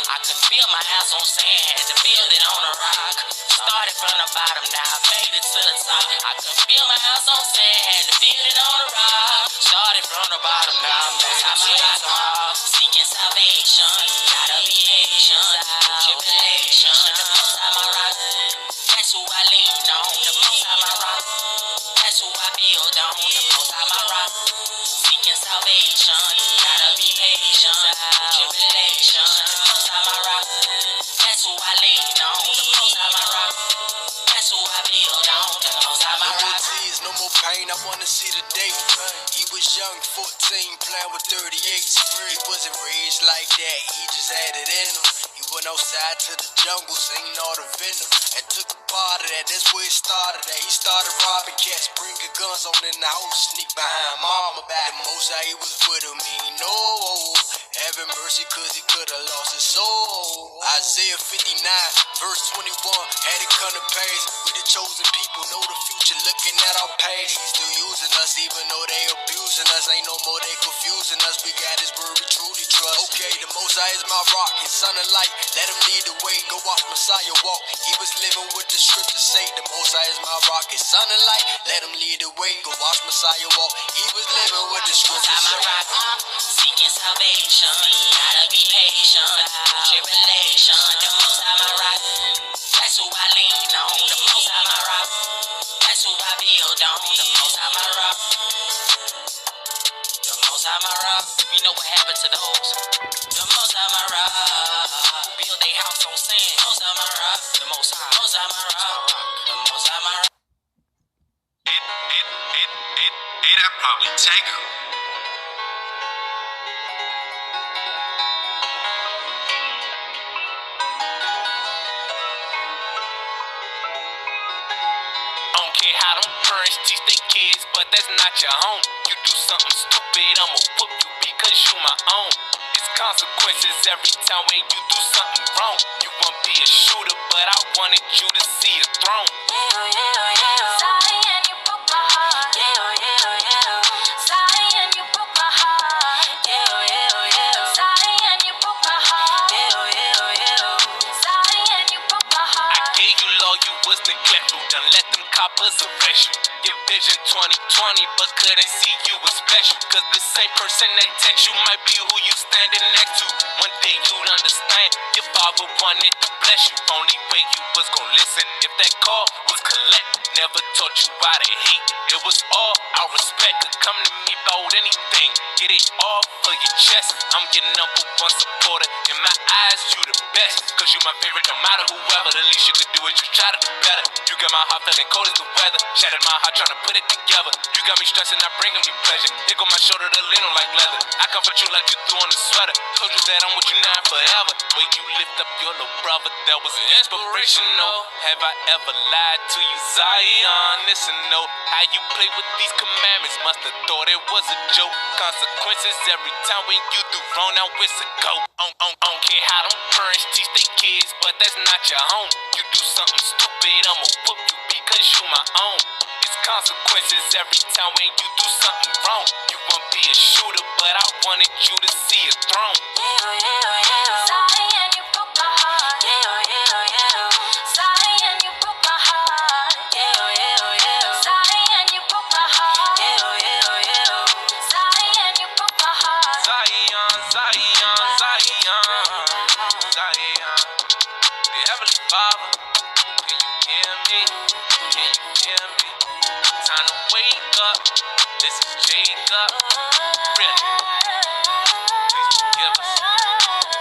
I can build my house on sand, had to build it on a rock. Started from the bottom, now I made it to the top. I can build my house on sand, had to build it on a rock. Started from the bottom, now I made it to the top. Seeking salvation, gotta be patient. Tribulation, the most high my rock. That's who I lean on. The most high my rock. That's who I build on. The most high my rock. Seeking salvation, gotta be patient. Tribulation, the most high my rock. That's who I lean on. The most high my rock. That's who I build on. The most high my rock. No more tears, no more pain, I wanna see the day. He was young, 14, playing with 38s. He wasn't raised like that, he just had it in him. He went outside to the jungle, singing all the venom, and took a part of that, that's where it started at. He started robbing cats, bringing guns on in the house, sneak behind mama back. The most he was with him, he know. Having mercy cause he could've lost his soul. Isaiah 59, verse 21, had it come to pass. We the chosen people, know the future, looking at our past. He's still using us, even though they abusing us. Ain't no more they confusing us, we got his word we truly trust. Okay, the Most High is my rock, his sun and light. Let him lead the way, go watch Messiah walk. He was living with the scriptures say, the Most High is my rock, his sun and light. Let him lead the way, go watch Messiah walk. He was living with the scriptures say. Seeking salvation, gotta be patient. Tribulation, the most high my rock. That's who I lean on. The most high my rock. That's who I build on. The most high my rock. The most high my rock. You know what happened to those? The most high my rock. Who build their house on sand? Most high my rock. The most high. Most high my rock. The most high my rock. I'd probably take him. Don't care how them parents teach their kids, but that's not your home. You do something stupid, I'ma whoop you because you my own. It's consequences every time when you do something wrong. You won't be a shooter, but I wanted you to see a throne. Zion, you broke my heart. Zion, you broke my heart. Zion, you broke my heart. Zion, you broke my heart. I gave you law, you was neglectful. Done let them coppers arrest you. Your vision 2020, but couldn't see you was special. Cause the same person that text you might be who you standing next to. One day you'd understand, your father wanted to bless you. Only way you was gonna listen if that call was collect. Never taught you why to hate. It was all out respect. Could come to me about anything. Get it all for your chest. I'm your number one supporter. In my eyes, you the best. Cause you my favorite no matter whoever. The least you could do is you try to do better. You got my heart feeling cold as the weather. Shattered my heart trying to put it together. You got me stressing, not bringing me pleasure. Here go my shoulder to lean on like leather. I comfort you like you threw on a sweater. Told you that I'm with you now and forever. Way you lift up your little brother, that was inspirational. Have I ever lied to you, Zion? Listen, no. How you play with these commandments? Must have thought it was a joke. Consequences every time when you do wrong. Now it's a go. Don't care how them parents teach their kids, but that's not your home. You do something stupid, I'ma whoop you because you my own. It's consequences every time when you do something wrong. You won't be a shooter, but I wanted you to see a throne. Zion, you broke my heart. Zion, you broke my heart. Zion, you broke my heart. Zion, you broke my heart. Zion. Zion, Zion, Zion. The Heavenly Father, can you hear me? Can you hear me? Time to wake up. This is Jacob. Really? Please forgive us.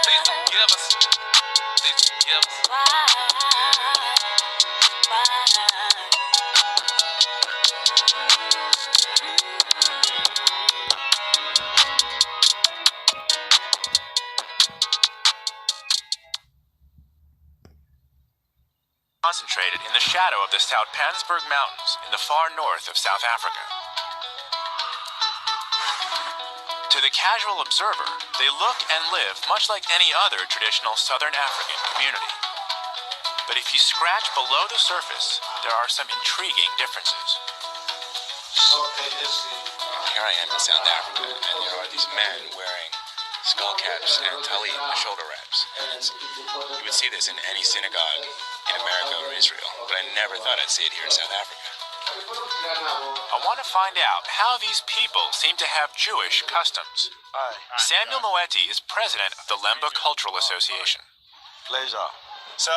Please forgive us. Please forgive us. Concentrated in the shadow of the Soutpansberg Mountains in the far north of South Africa. To the casual observer, they look and live much like any other traditional Southern African community. But if you scratch below the surface, there are some intriguing differences. Here I am in South Africa, and there are these men wearing skull caps and talit, the shoulder wraps. You would see this in any synagogue in America or Israel, but I never thought I'd see it here in South Africa. I want to find out how these people seem to have Jewish customs. Samuel Moeti is president of the Lemba Cultural Association. Pleasure. So,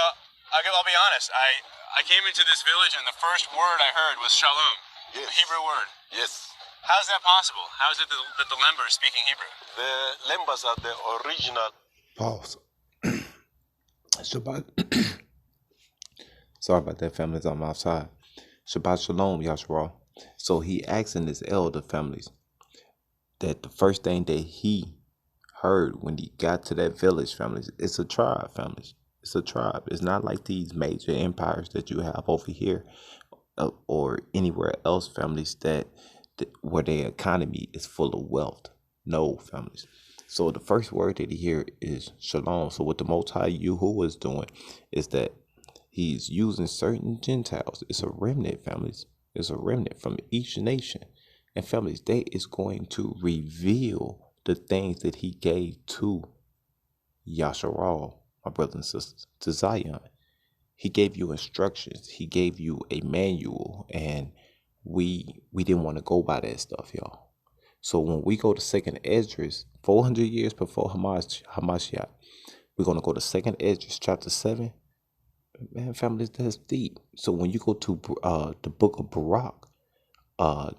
I'll be honest, I came into this village and the first word I heard was shalom, a Hebrew word. Yes. How is that possible? How is it that the Lemba are speaking Hebrew? The Lembas are the original. Pause. Shabbat. Sorry about that, families. I'm outside. Shabbat Shalom, Yahusha. So he asking his elder families that the first thing that he heard when he got to that village, families, it's a tribe, families. It's a tribe. It's not like these major empires that you have over here or anywhere else, families, that where their economy is full of wealth. No, families. So the first word that he hear is Shalom. So what the Most High Yahuwah is doing is that he's using certain Gentiles. It's a remnant, families. It's a remnant from each nation. And families, that is going to reveal the things that he gave to Yahusha, my brothers and sisters, to Zion. He gave you instructions. He gave you a manual. And we didn't want to go by that stuff, y'all. So when we go to 2nd Esdras, 400 years before Hamashiach, we're going to go to 2nd Esdras, chapter 7. Man, families, that's deep. So when you go to the book of Baruch,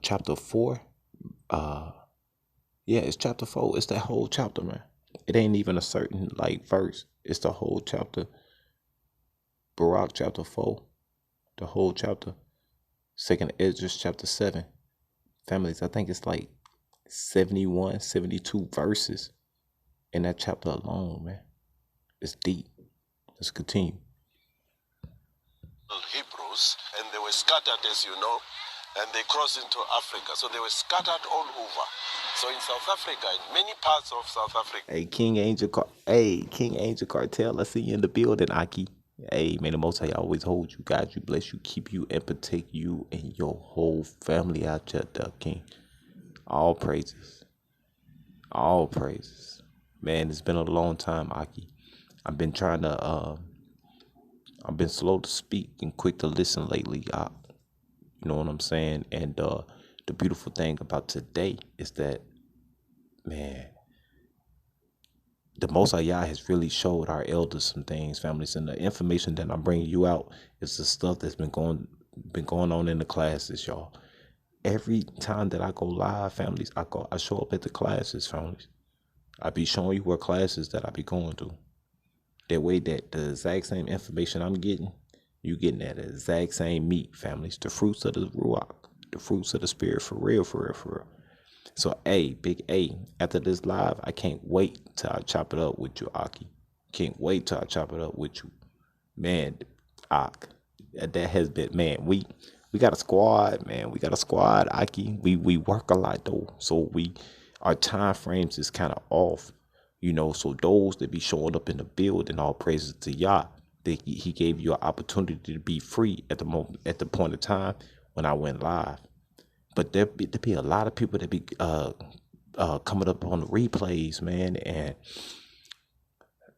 chapter 4, it's chapter 4. It's that whole chapter, man. It ain't even a certain verse. It's the whole chapter. Baruch chapter 4, the whole chapter. 2nd Esdras chapter 7. Families, I think it's 71, 72 verses in that chapter alone, man. It's deep. Let's continue. Hebrews, and they were scattered, as you know, and they crossed into Africa. So they were scattered all over. So in South Africa, in many parts of South Africa. Hey, King Angel Cartel, I see you in the building, Aki. Hey, may the Most High always hold you, guide you, bless you, keep you, and protect you and your whole family out there, King. All praises. All praises. Man, it's been a long time, Aki. I've been trying to, I've been slow to speak and quick to listen lately. You know what I'm saying? And the beautiful thing about today is that, man, the Most High has really showed our elders some things, families, and the information that I'm bringing you out is the stuff that's been going on in the classes, y'all. Every time that I go live, families, I show up at the classes, families. I be showing you what classes that I be going to. That way that the exact same information I'm getting, you getting that exact same meat, families. The fruits of the Ruach, the fruits of the Spirit, for real, for real, for real. So, big A, after this live, I can't wait till I chop it up with you, Aki. Can't wait till I chop it up with you. Man, Ak, that has been, man, we got a squad, man. We got a squad, Aki. We work a lot, though. So, our time frames is kind of off, you know. So, those that be showing up in the building, all praises to Yah, that he gave you an opportunity to be free at the moment, at the point of time when I went live. But there be a lot of people that be coming up on the replays, man, and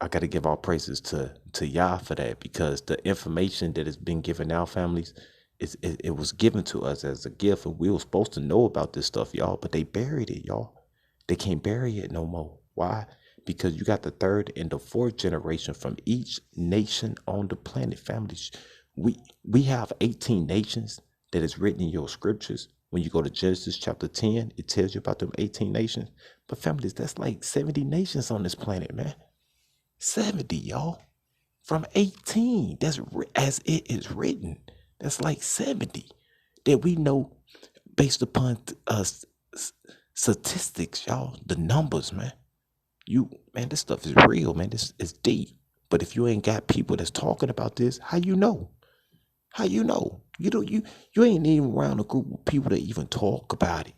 I got to give all praises to Yah for that, because the information that has been given out, families, it was given to us as a gift, and we were supposed to know about this stuff, y'all, but they buried it, y'all. They can't bury it no more. Why? because you got the third and the fourth generation from each nation on the planet. Families, we have 18 nations that is written in your scriptures. When you go to Genesis chapter 10, it tells you about them 18 nations. But families, that's like 70 nations on this planet, man. 70, y'all. From 18, that's as it is written. That's like 70 that we know based upon statistics, y'all. The numbers, man. Man, this stuff is real, man. This is deep. But if you ain't got people that's talking about this, how you know? How you know? You ain't even around a group of people that even talk about it.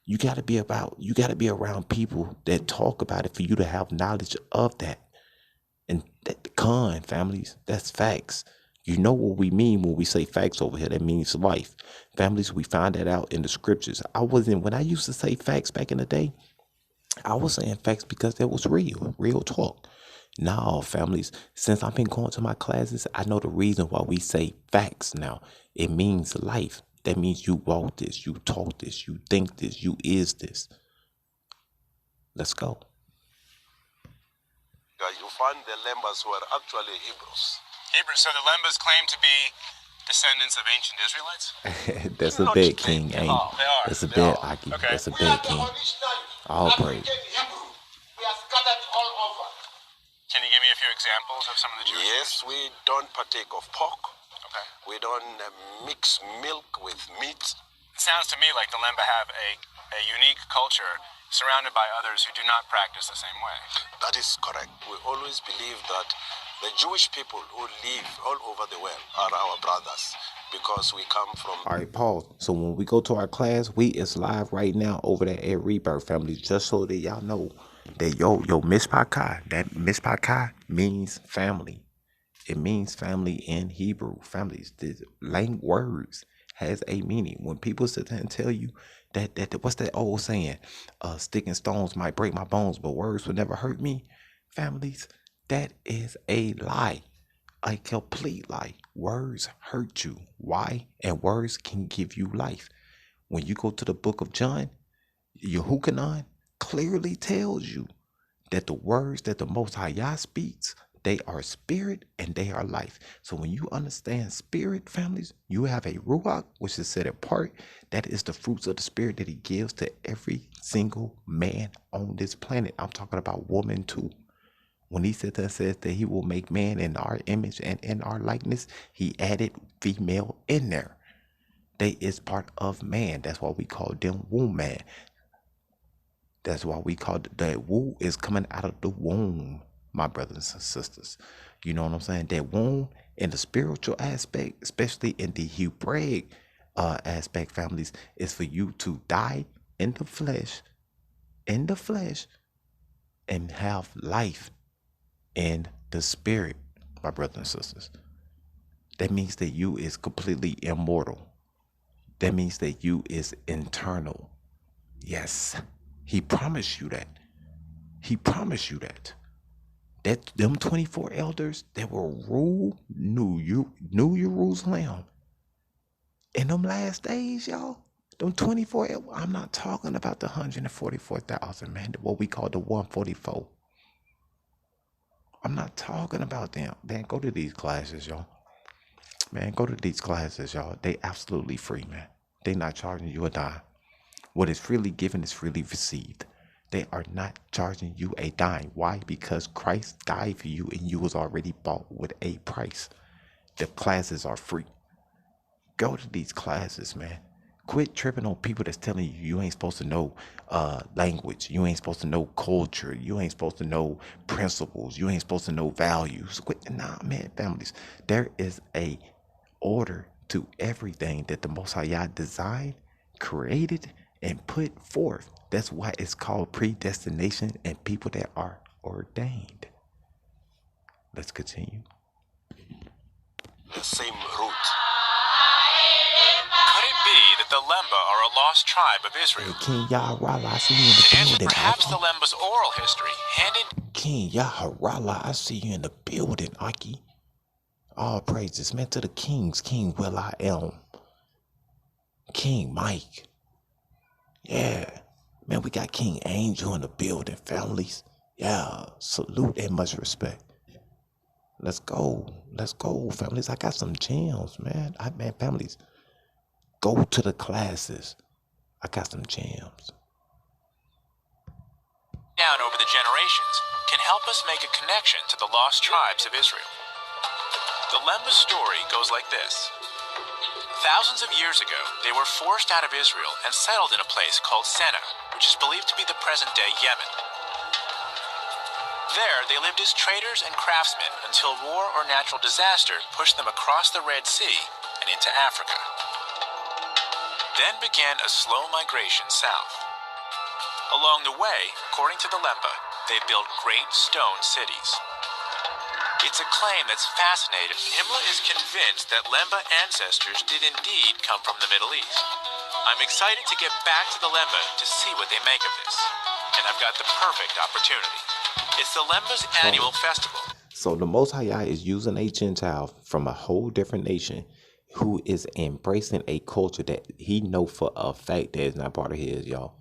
You gotta be around people that talk about it for you to have knowledge of that. And that families, that's facts. You know what we mean when we say facts over here. That means life. Families, we find that out in the scriptures. When I used to say facts back in the day, I was saying facts because that was real talk. Now, families, since I've been going to my classes, I know the reason why we say facts now. It means life. That means you walk this, you talk this, you think this, you is this. Let's go. You find the Lembas were actually Hebrews. Hebrews, so the Lembas claim to be descendants of ancient Israelites? That's a bit, King. They are. That's a bit, Aki. Okay. That's a bit, King. All praise. We are scattered all over. Can you give me a few examples of some of the Jewish? Yes, we don't partake of pork. Okay. We don't mix milk with meat. It sounds to me like the Lemba have a unique culture surrounded by others who do not practice the same way. That is correct. We always believe that the Jewish people who live all over the world are our brothers because we come from... All right, pause. So when we go to our class, we is live right now over there at Rebirth, families, just so that y'all know that yo mishpachah, that mishpachah means family. It means family in Hebrew. Families, the language words has a meaning. When people sit there and tell you that what's that old saying? Stick and stones might break my bones, but words will never hurt me. Families, that is a lie. A complete lie. Words hurt you. Why? And words can give you life. When you go to the book of John, Yahuchanan clearly tells you that the words that the Most High Yah speaks, they are spirit and they are life. So when you understand spirit, families, you have a ruach, which is set apart. That is the fruits of the spirit that he gives to every single man on this planet. I'm talking about woman too. When he said that, says that he will make man in our image and in our likeness, he added female in there. They is part of man. That's why we call them womb man. That's why we call that woo is coming out of the womb, my brothers and sisters. You know what I'm saying? That womb in the spiritual aspect, especially in the Hebraic aspect, families, is for you to die in the flesh, and have life in the spirit, my brothers and sisters. That means that you is completely immortal. That means that you is internal. Yes, he promised you that. He promised you that. That them 24 elders that will rule New Jerusalem in them last days, y'all. Them 24 elders, I'm not talking about the 144,000, man. What we call the 144. I'm not talking about them. Man, go to these classes, y'all. Man, go to these classes, y'all. They absolutely free, man. They not charging you a dime. What is freely given is freely received. They are not charging you a dime. Why? Because Christ died for you and you was already bought with a price. The classes are free. Go to these classes, man. Quit tripping on people that's telling you ain't supposed to know language. You ain't supposed to know culture. You ain't supposed to know principles. You ain't supposed to know values. Nah, man, families. There is a order to everything that the Most High Yah designed, created, and put forth. That's why it's called predestination and people that are ordained. Let's continue. The same root. Could it be that the Lemba are a lost tribe of Israel? Hey, King Yaharallah, I see you in the To answer building. perhaps Aki. the Lemba's oral history, handed King Yaharallah, I see you in the building, Aki. All praises, man, to the kings. King Will I Am. King Mike. Yeah. Man, we got King Angel in the building, families. Yeah, salute and much respect. Let's go. Let's go, families. I got some gems, man. Man, families, go to the classes. I got some gems. Down over the generations can help us make a connection to the lost tribes of Israel. The Lemba story goes like this. Thousands of years ago, they were forced out of Israel and settled in a place called Senna, which is believed to be the present-day Yemen. There, they lived as traders and craftsmen until war or natural disaster pushed them across the Red Sea and into Africa. Then began a slow migration south. Along the way, according to the Lemba, they built great stone cities. It's a claim that's fascinating. Himmler is convinced that Lemba ancestors did indeed come from the Middle East. I'm excited to get back to the Lemba to see what they make of this. And I've got the perfect opportunity. It's the Lemba's annual festival. So the Most High is using a Gentile from a whole different nation who is embracing a culture that he know for a fact that is not part of his, y'all.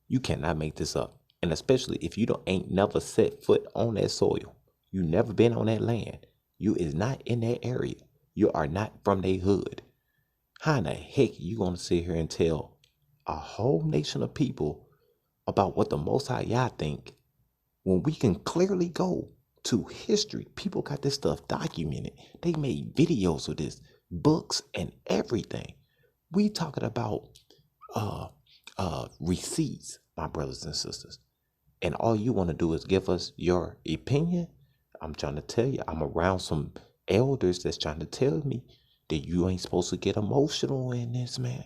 You cannot make this up. And especially if you ain't never set foot on that soil. You never been on that land. You is not in that area. You are not from their hood. How in the heck you gonna sit here and tell a whole nation of people about what the Most High Yah think when we can clearly go to history? People got this stuff documented. They made videos of this, books and everything. We talking about receipts, my brothers and sisters. And all you want to do is give us your opinion. I'm trying to tell you, I'm around some elders that's trying to tell me that you ain't supposed to get emotional in this, man.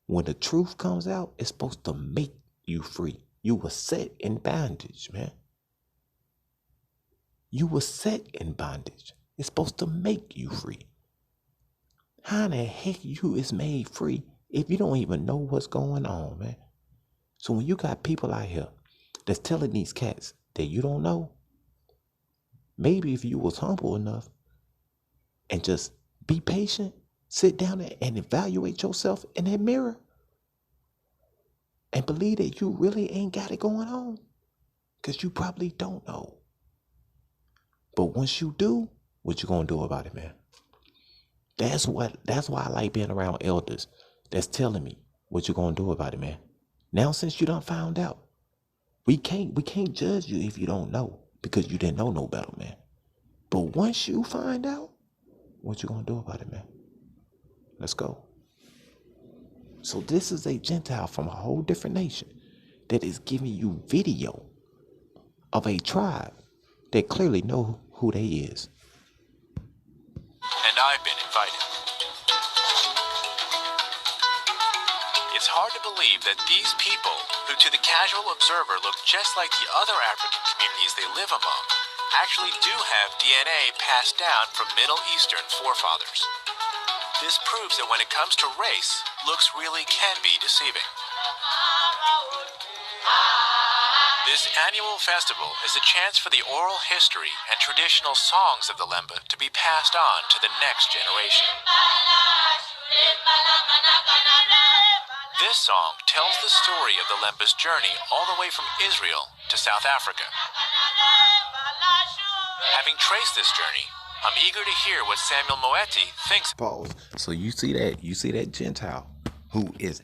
When the truth comes out, it's supposed to make you free. You were set in bondage, man. You were set in bondage. It's supposed to make you free. How in the heck you is made free if you don't even know what's going on, man? So when you got people out here that's telling these cats that you don't know, maybe if you was humble enough and just be patient, sit down and evaluate yourself in that mirror and believe that you really ain't got it going on, because you probably don't know. But once you do, what you gonna do about it, man? That's why I like being around elders that's telling me what you gonna do about it, man. Now since you done found out, we can't judge you if you don't know, because you didn't know no better, man. But once you find out, what you gonna do about it, man? Let's go. So this is a Gentile from a whole different nation that is giving you video of a tribe that clearly know who they is. And I've been invited. It's hard to believe that these people, who to the casual observer look just like the other African communities they live among, actually do have DNA passed down from Middle Eastern forefathers. This proves that when it comes to race, looks really can be deceiving. This annual festival is a chance for the oral history and traditional songs of the Lemba to be passed on to the next generation. This song tells the story of the Lemba's journey all the way from Israel to South Africa. Having traced this journey, I'm eager to hear what Samuel Moeti thinks. Pause. So you see that Gentile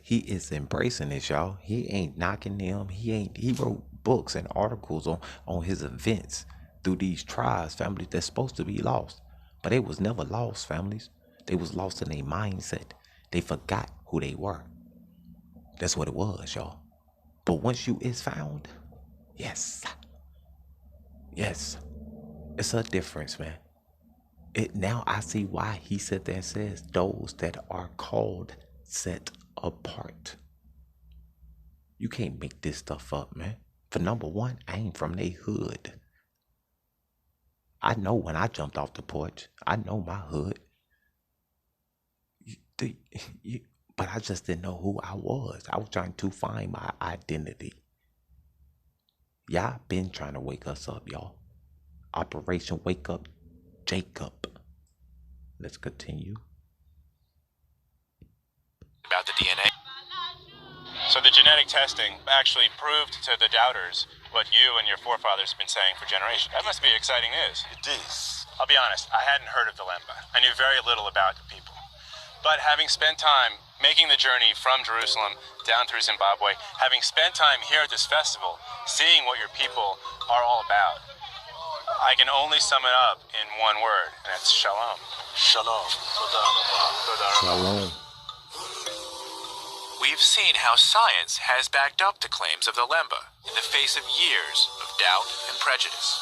he is embracing this, y'all. He ain't knocking them. He wrote books and articles on his events through these tribes, families that's supposed to be lost. But they was never lost, families. They was lost in their mindset. They forgot who they were. That's what it was, y'all. But once you is found, yes, it's a difference, man. Now I see why he said that says those that are called set apart. You can't make this stuff up, man. For number one, I ain't from they hood. I know when I jumped off the porch. I know my hood. But I just didn't know who I was. I was trying to find my identity. Y'all been trying to wake us up, y'all. Operation Wake Up Jacob. Let's continue. About the DNA. So the genetic testing actually proved to the doubters what you and your forefathers have been saying for generations. That must be exciting news. It is. I'll be honest, I hadn't heard of the Lemba. I knew very little about the people. But having spent time making the journey from Jerusalem down through Zimbabwe, having spent time here at this festival, seeing what your people are all about, I can only sum it up in one word, and it's shalom. Shalom. Shalom. We've seen how science has backed up the claims of the Lemba in the face of years of doubt and prejudice.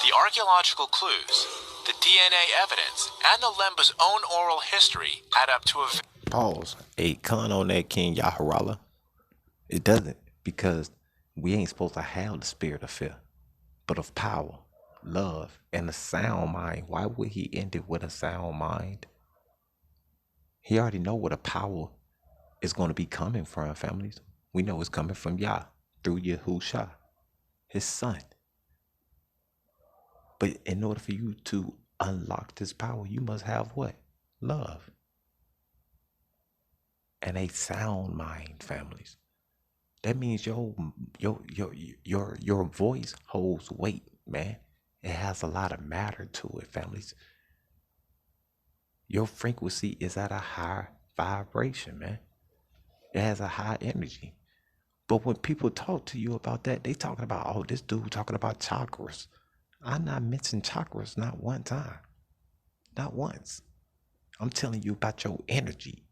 The archaeological clues, the DNA evidence, and the Lemba's own oral history add up to a... Pause. Hey, con on that, King Yaharallah. It doesn't, because we ain't supposed to have the spirit of fear, but of power, love, and a sound mind. Why would he end it with a sound mind? He already know what a power is going to be coming from, families. We know it's coming from Yah through Yahusha, his son. But in order for you to unlock this power, you must have what? Love. And a sound mind, families. That means your voice holds weight, man. It has a lot of matter to it, families. Your frequency is at a high vibration, man. It has a high energy. But when people talk to you about that, they talking about, oh, this dude talking about chakras. I not mentioned chakras not one time. Not once. I'm telling you about your energy,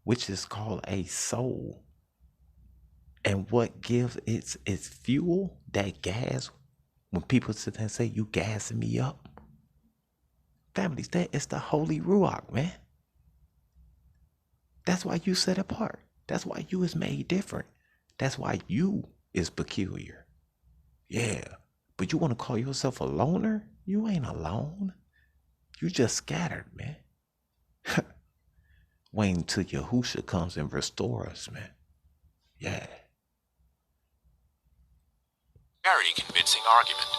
which is called a soul. And what gives its fuel, that gas, when people sit there and say, you gassing me up. Families, that is the Holy Ruach, man. That's why you set apart. That's why you is made different. That's why you is peculiar. Yeah. But you want to call yourself a loner? You ain't alone. You just scattered, man. Wait until Yahusha comes and restore us, man. Yeah. Very convincing argument.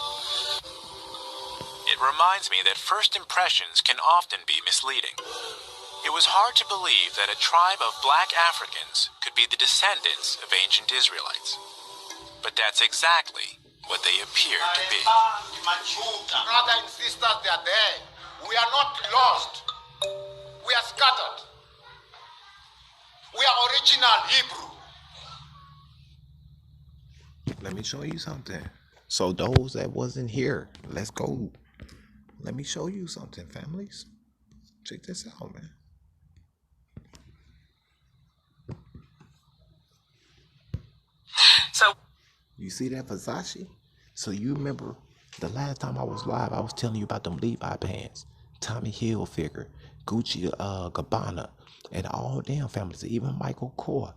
It reminds me that first impressions can often be misleading. It was hard to believe that a tribe of black Africans could be the descendants of ancient Israelites. But that's exactly what they appear to be. Brother and sisters, they are there. We are not lost. We are scattered. We are original Hebrew. Let me show you something. So those that wasn't here, let's go. Let me show you something, families. Check this out, man. So you see that Versace? So you remember the last time I was live, I was telling you about them Levi pants, Tommy Hilfiger, Gucci Gabbana, and all them families, even Michael Kors.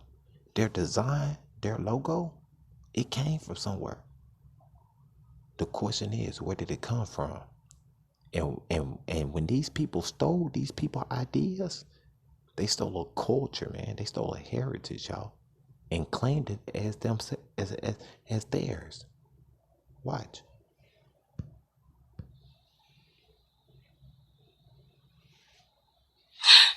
Their design, their logo, it came from somewhere. The question is, where did it come from? And when these people stole these people ideas, they stole a culture, man. They stole a heritage, y'all, and claimed it as them as theirs. Watch.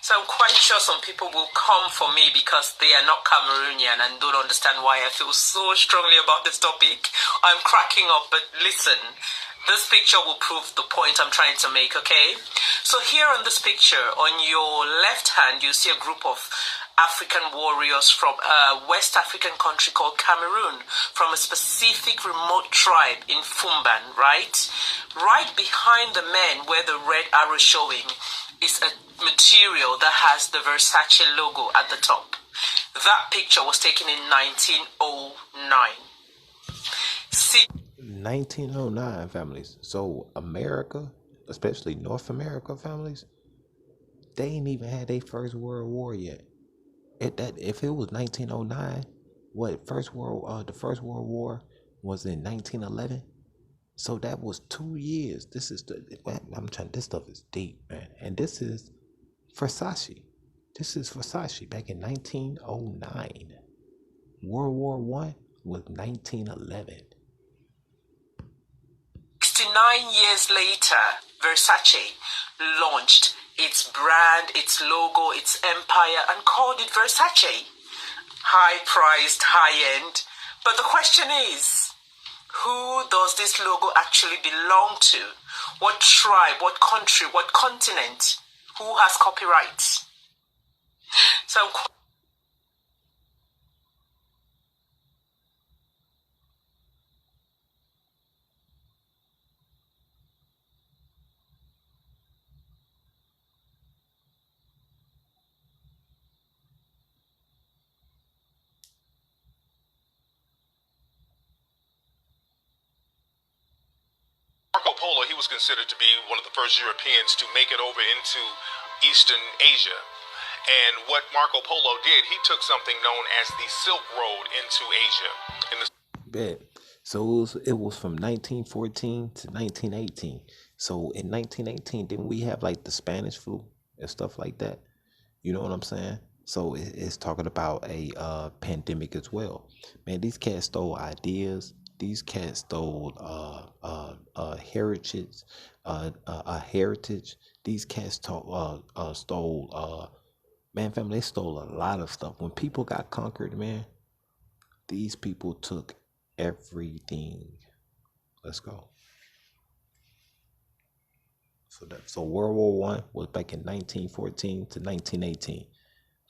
So I'm quite sure some people will come for me because they are not Cameroonian and don't understand why I feel so strongly about this topic. I'm cracking up, but listen, this picture will prove the point I'm trying to make, okay? So here on this picture, on your left hand, you see a group of African warriors from a West African country called Cameroon, from a specific remote tribe in Fumban, right? Right behind the men where the red arrow is showing is a material that has the Versace logo at the top. That picture was taken in 1909. See, 1909, families. So America, especially North America families, they ain't even had their first World War yet. If it was 1909, the First World War was in 1911. So that was 2 years. This stuff is deep, man. And this is Versace. This is Versace back in 1909. World War I was 1911. 69 years later, Versace launched its brand, its logo, its empire, and called it Versace. high-priced, high-end. But the question is, who does this logo actually belong to? What tribe, what country, what continent? Who has copyrights? So I'm Marco Polo, he was considered to be one of the first Europeans to make it over into Eastern Asia. And what Marco Polo did, he took something known as the Silk Road into Asia. Bet. So it was from 1914 to 1918. So in 1918, didn't we have like the Spanish flu and stuff like that? You know what I'm saying? So it's talking about a pandemic as well. Man, these cats stole ideas. These cats stole heritage. These cats stole man, family. They stole a lot of stuff. When people got conquered, man, these people took everything. Let's go. So World War I was back in 1914 to 1918.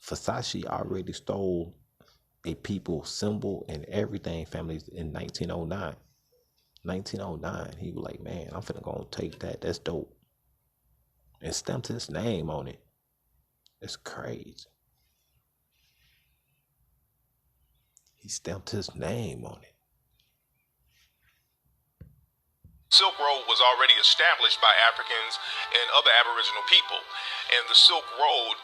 Versace already stole a people symbol and everything, families, in 1909. 1909, he was like, man, I'm finna go take that. That's dope. And stamped his name on it. It's crazy. He stamped his name on it. Silk Road was already established by Africans and other Aboriginal people. And the Silk Road,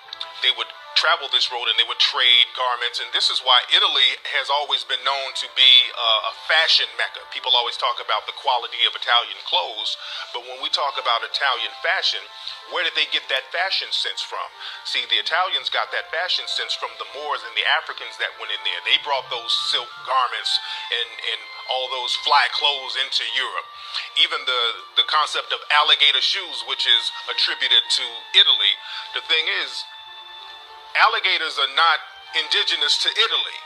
they would travel this road and they would trade garments. And this is why Italy has always been known to be a fashion mecca. People always talk about the quality of Italian clothes, but when we talk about Italian fashion, where did they get that fashion sense from? See, the Italians got that fashion sense from the Moors and the Africans that went in there. They brought those silk garments and all those fly clothes into Europe. Even the concept of alligator shoes, which is attributed to Italy, the thing is, alligators are not indigenous to Italy.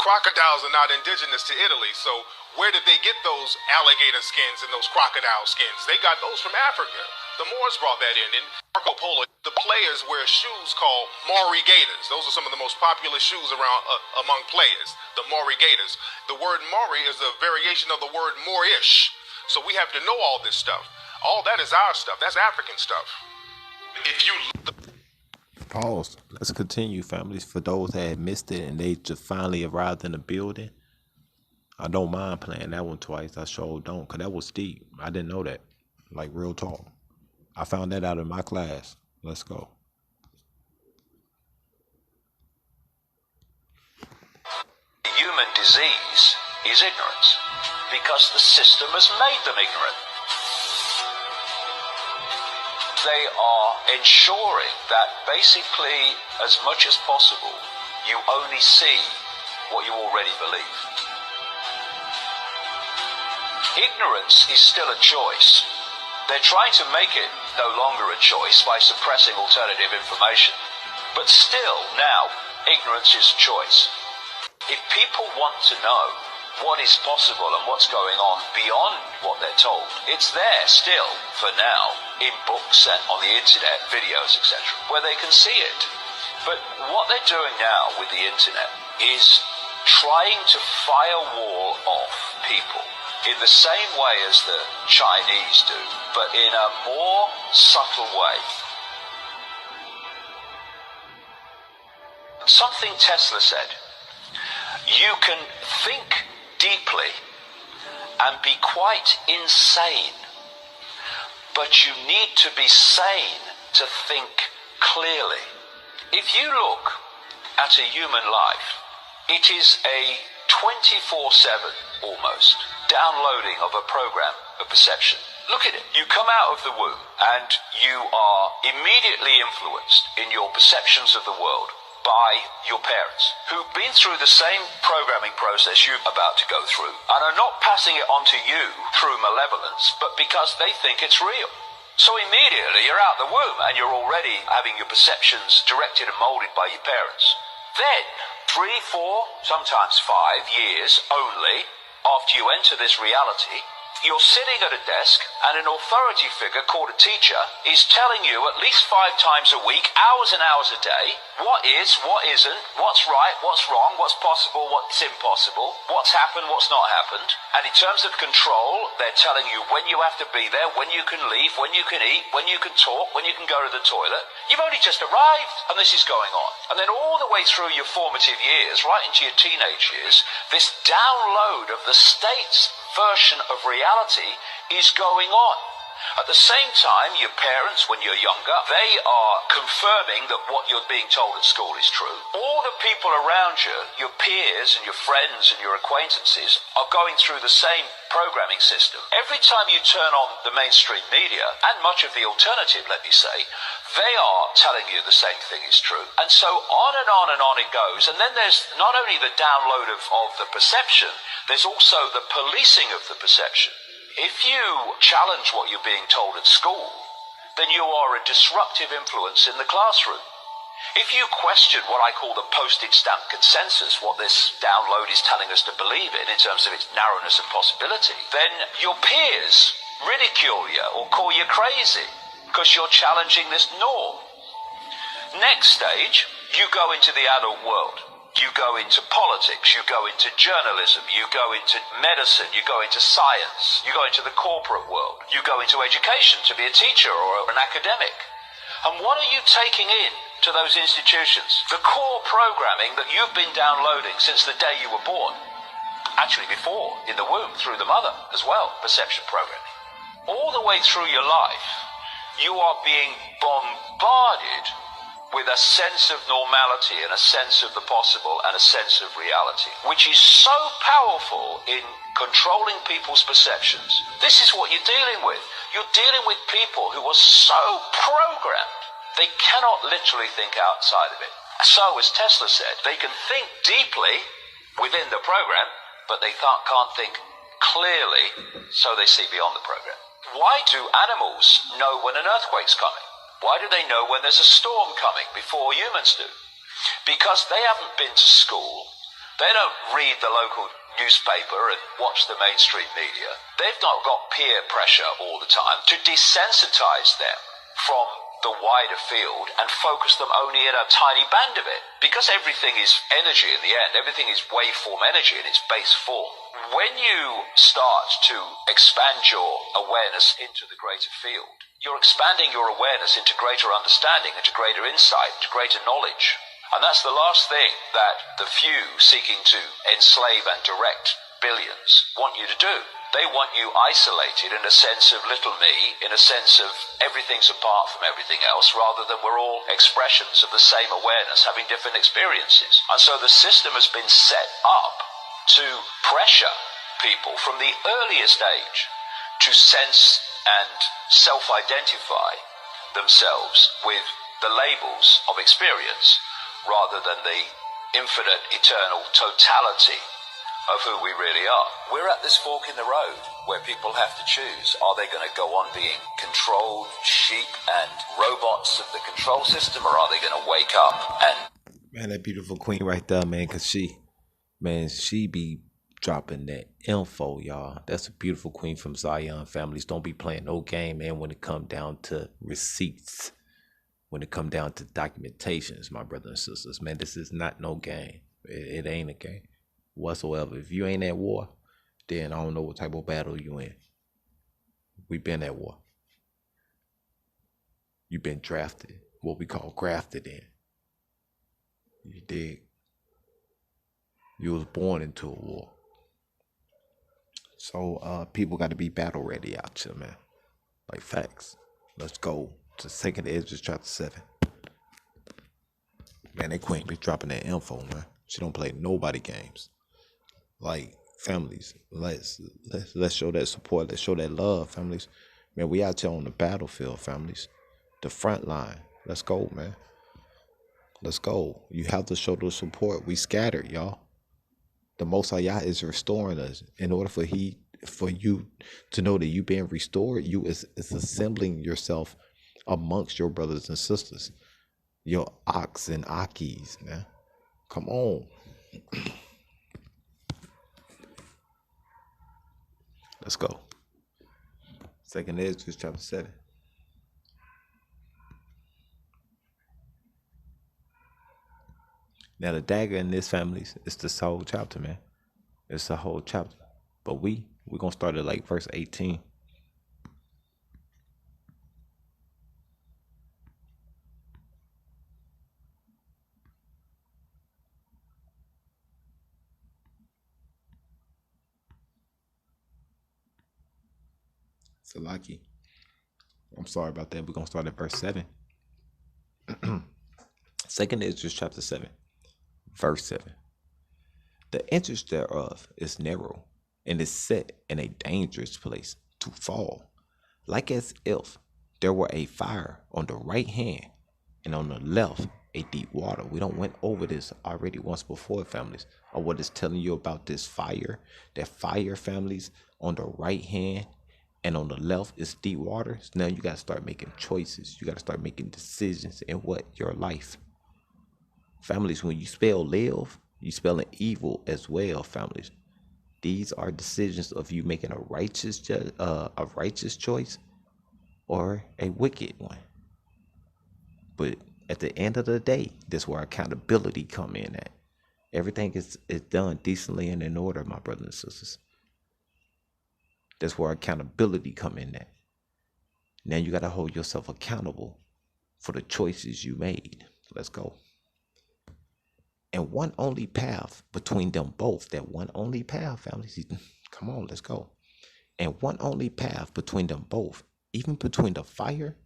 Crocodiles are not indigenous to Italy. So where did they get those alligator skins and those crocodile skins? They got those from Africa. The Moors brought that in. In Marco Polo, the players wear shoes called Maori Gators. Those are some of the most popular shoes around among players, the Maori Gators. The word Maori is a variation of the word Moorish. So we have to know all this stuff. All that is our stuff. That's African stuff. If you Pause. Let's continue, families. For those that had missed it and they just finally arrived in the building, I don't mind playing that one twice. I sure don't, because that was deep. I didn't know that. Like, real talk. I found that out in my class. Let's go. The human disease is ignorance, because the system has made them ignorant. They are ensuring that basically, as much as possible, you only see what you already believe. Ignorance is still a choice. They're trying to make it no longer a choice by suppressing alternative information. But still, now, ignorance is a choice. If people want to know what is possible and what's going on beyond what they're told, it's there still, for now, in books and on the internet, videos, etc., where they can see it. But what they're doing now with the internet is trying to firewall off people in the same way as the Chinese do, but in a more subtle way. Something Tesla said: you can think deeply and be quite insane, but you need to be sane to think clearly. If you look at a human life, it is a 24/7 almost downloading of a program of perception. Look at it. You come out of the womb and you are immediately influenced in your perceptions of the world by your parents, who've been through the same programming process you're about to go through, and are not passing it on to you through malevolence, but because they think it's real. So immediately you're out the womb and you're already having your perceptions directed and molded by your parents. Then, 3, 4, sometimes 5 years only after you enter this reality, you're sitting at a desk and an authority figure called a teacher is telling you at least 5 times a week, hours and hours a day, what is, what isn't, what's right, what's wrong, what's possible, what's impossible, what's happened, what's not happened. And in terms of control, they're telling you when you have to be there, when you can leave, when you can eat, when you can talk, when you can go to the toilet. You've only just arrived and this is going on. And then all the way through your formative years, right into your teenage years, this download of the state's version of reality is going on. At the same time, your parents, when you're younger, they are confirming that what you're being told at school is true. All the people around you, your peers and your friends and your acquaintances, are going through the same programming system. Every time you turn on the mainstream media, and much of the alternative, let me say, they are telling you the same thing is true. And so on and on and on it goes. And then there's not only the download of the perception, there's also the policing of the perception. If you challenge what you're being told at school, then you are a disruptive influence in the classroom. If you question what I call the postage stamp consensus, what this download is telling us to believe in terms of its narrowness and possibility, then your peers ridicule you or call you crazy because you're challenging this norm. Next stage, you go into the adult world. You go into politics, you go into journalism, you go into medicine, you go into science, you go into the corporate world, you go into education to be a teacher or an academic. And what are you taking in to those institutions? The core programming that you've been downloading since the day you were born. Actually before, in the womb, through the mother as well, perception programming. All the way through your life, you are being bombarded with a sense of normality and a sense of the possible and a sense of reality, which is so powerful in controlling people's perceptions. This is what you're dealing with. You're dealing with people who are so programmed, they cannot literally think outside of it. So, as Tesla said, they can think deeply within the program, but they can't think clearly, so they see beyond the program. Why do animals know when an earthquake's coming? Why do they know when there's a storm coming before humans do? Because they haven't been to school. They don't read the local newspaper and watch the mainstream media. They've not got peer pressure all the time to desensitize them from the wider field and focus them only in a tiny band of it. Because everything is energy in the end. Everything is waveform energy in its base form. When you start to expand your awareness into the greater field, you're expanding your awareness into greater understanding, into greater insight, into greater knowledge. And that's the last thing that the few seeking to enslave and direct billions want you to do. They want you isolated in a sense of little me, in a sense of everything's apart from everything else, rather than we're all expressions of the same awareness, having different experiences. And so the system has been set up to pressure people from the earliest age to sense and self-identify themselves with the labels of experience rather than the infinite, eternal totality of who we really are. We're at this fork in the road where people have to choose. Are they going to go on being controlled sheep and robots of the control system, or are they going to wake up and... Man, that beautiful queen right there, man, because she be dropping that info, y'all. That's a beautiful queen from Zion families. Don't be playing no game, man, when it come down to receipts, when it come down to documentations, my brothers and sisters. Man, this is not no game. It ain't a game whatsoever. If you ain't at war, then I don't know what type of battle you in. We been at war. You been drafted, what we call grafted in. You dig? You was born into a war. So people got to be battle ready out here, man. Like facts. Let's go to 2nd Ezra chapter 7. Man, that queen be dropping that info, man. She don't play nobody games. Like families, let's show that support. Let's show that love, families. Man, we out here on the battlefield, families. The front line. Let's go, man. Let's go. You have to show the support. We scattered, y'all. The Most High Yah is restoring us. In order for you to know that you being restored, you is assembling yourself amongst your brothers and sisters, your ox and akis, man. Come on. Let's go. 2nd Ezra chapter 7. Now the dagger in this family is the whole chapter, man. It's the whole chapter. But we're gonna start at like verse 18. Salaki. I'm sorry about that. We're gonna start at verse 7. 2nd Ezra chapter 7, verse 7. The entrance thereof is narrow, and is set in a dangerous place to fall, like as if there were a fire on the right hand, and on the left a deep water. We don't went over this already once before, families, or what it's telling you about this fire. That fire, families, on the right hand and on the left is deep waters. Now you got to start making choices. You got to start making decisions in what your life. Families, when you spell live, you spelling evil as well, families. These are decisions of you making a righteous choice or a wicked one. But at the end of the day, that's where accountability come in at. Everything is done decently and in order, my brothers and sisters. That's where accountability come in at. Now you got to hold yourself accountable for the choices you made. Let's go. And one only path between them both, that one only path, families. Come on, let's go. And one only path between them both, even between the fire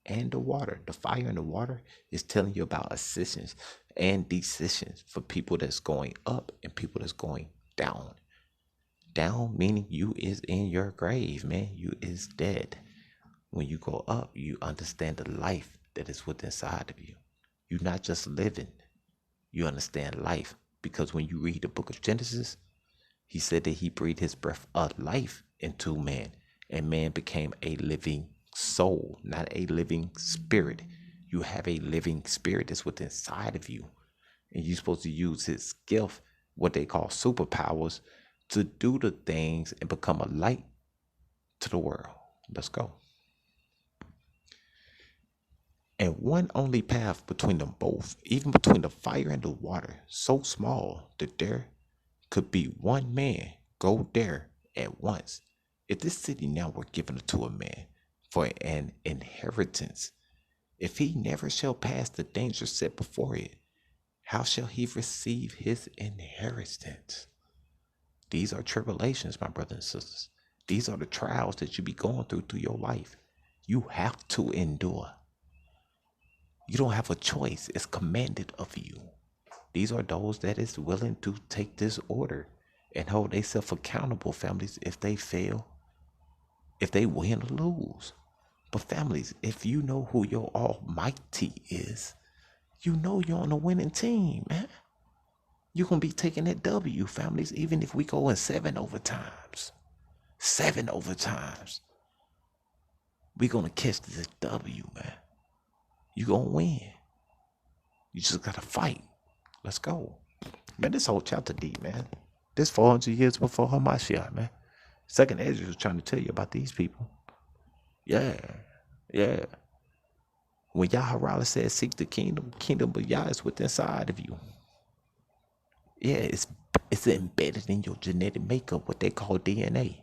and the water. The fire and the water is telling you about ascensions and decisions for people that's going up and people that's going down. Down meaning you is in your grave, man. You is dead. When you go up, you understand the life that is within inside of you. You're not just living. You understand life, because when you read the book of Genesis, he said that he breathed his breath of life into man, and man became a living soul, not a living spirit. You have a living spirit that's within inside of you, and you're supposed to use his gift, what they call superpowers, to do the things and become a light to the world. Let's go. And one only path between them both, even between the fire and the water, so small that there could be one man go there at once. If this city now were given to a man for an inheritance, if he never shall pass the danger set before it, how shall he receive his inheritance? These are tribulations, my brothers and sisters. These are the trials that you be going through your life. You have to endure. You don't have a choice. It's commanded of you. These are those that is willing to take this order and hold themselves accountable, families, if they fail, if they win or lose. But families, if you know who your Almighty is, you know you're on a winning team, man. You're going to be taking that W, families, even if we go in 7 overtimes. 7 overtimes. We're going to catch this W, man. You're going to win. You just got to fight. Let's go. Man, this whole chapter deep, man. This 400 years before Hamashiach, man. 2nd Ezra was trying to tell you about these people. Yeah. When Yahweh said, seek the kingdom of Yah is within inside of you. Yeah, it's embedded in your genetic makeup, what they call DNA.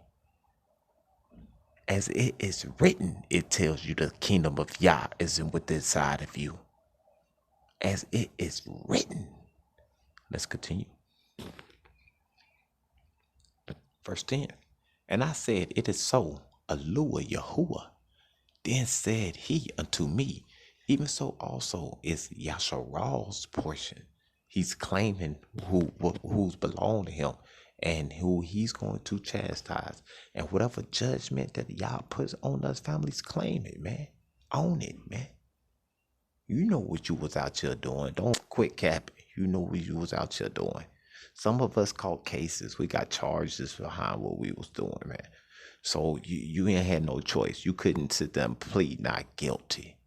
As it is written, it tells you the kingdom of Yah is within inside of you. As it is written. Let's continue. Verse 10. And I said, it is so, Aluah Yahuwah. Then said he unto me, even so also is Yasharal's portion. He's claiming who's belong to him and who he's going to chastise. And whatever judgment that Yah puts on us, families, claim it, man. Own it, man. You know what you was out here doing. Don't quit capping. You know what you was out here doing. Some of us caught cases. We got charges behind what we was doing, man. So you ain't had no choice. You couldn't sit there and plead not guilty.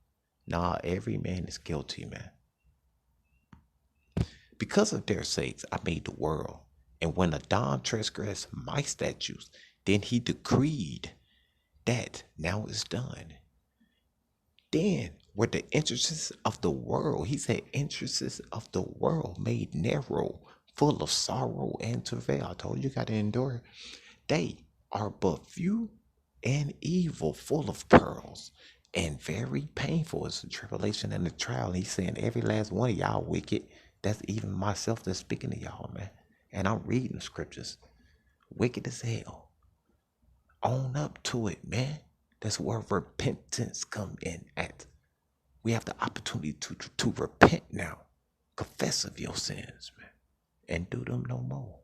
Nah, every man is guilty, man. Because of their sakes I made the world, and when Adam transgressed my statutes, then he decreed that now it's done. Then were the entrances of the world, he said, entrances of the world made narrow, full of sorrow and travail. I told you, got to endure it. They are but few and evil, full of pearls, and very painful. It's a tribulation and a trial. He's saying every last one of y'all wicked. That's even myself that's speaking to y'all, man. And I'm reading the scriptures. Wicked as hell. Own up to it, man. That's where repentance come in at. We have the opportunity to repent now. Confess of your sins, man. And do them no more.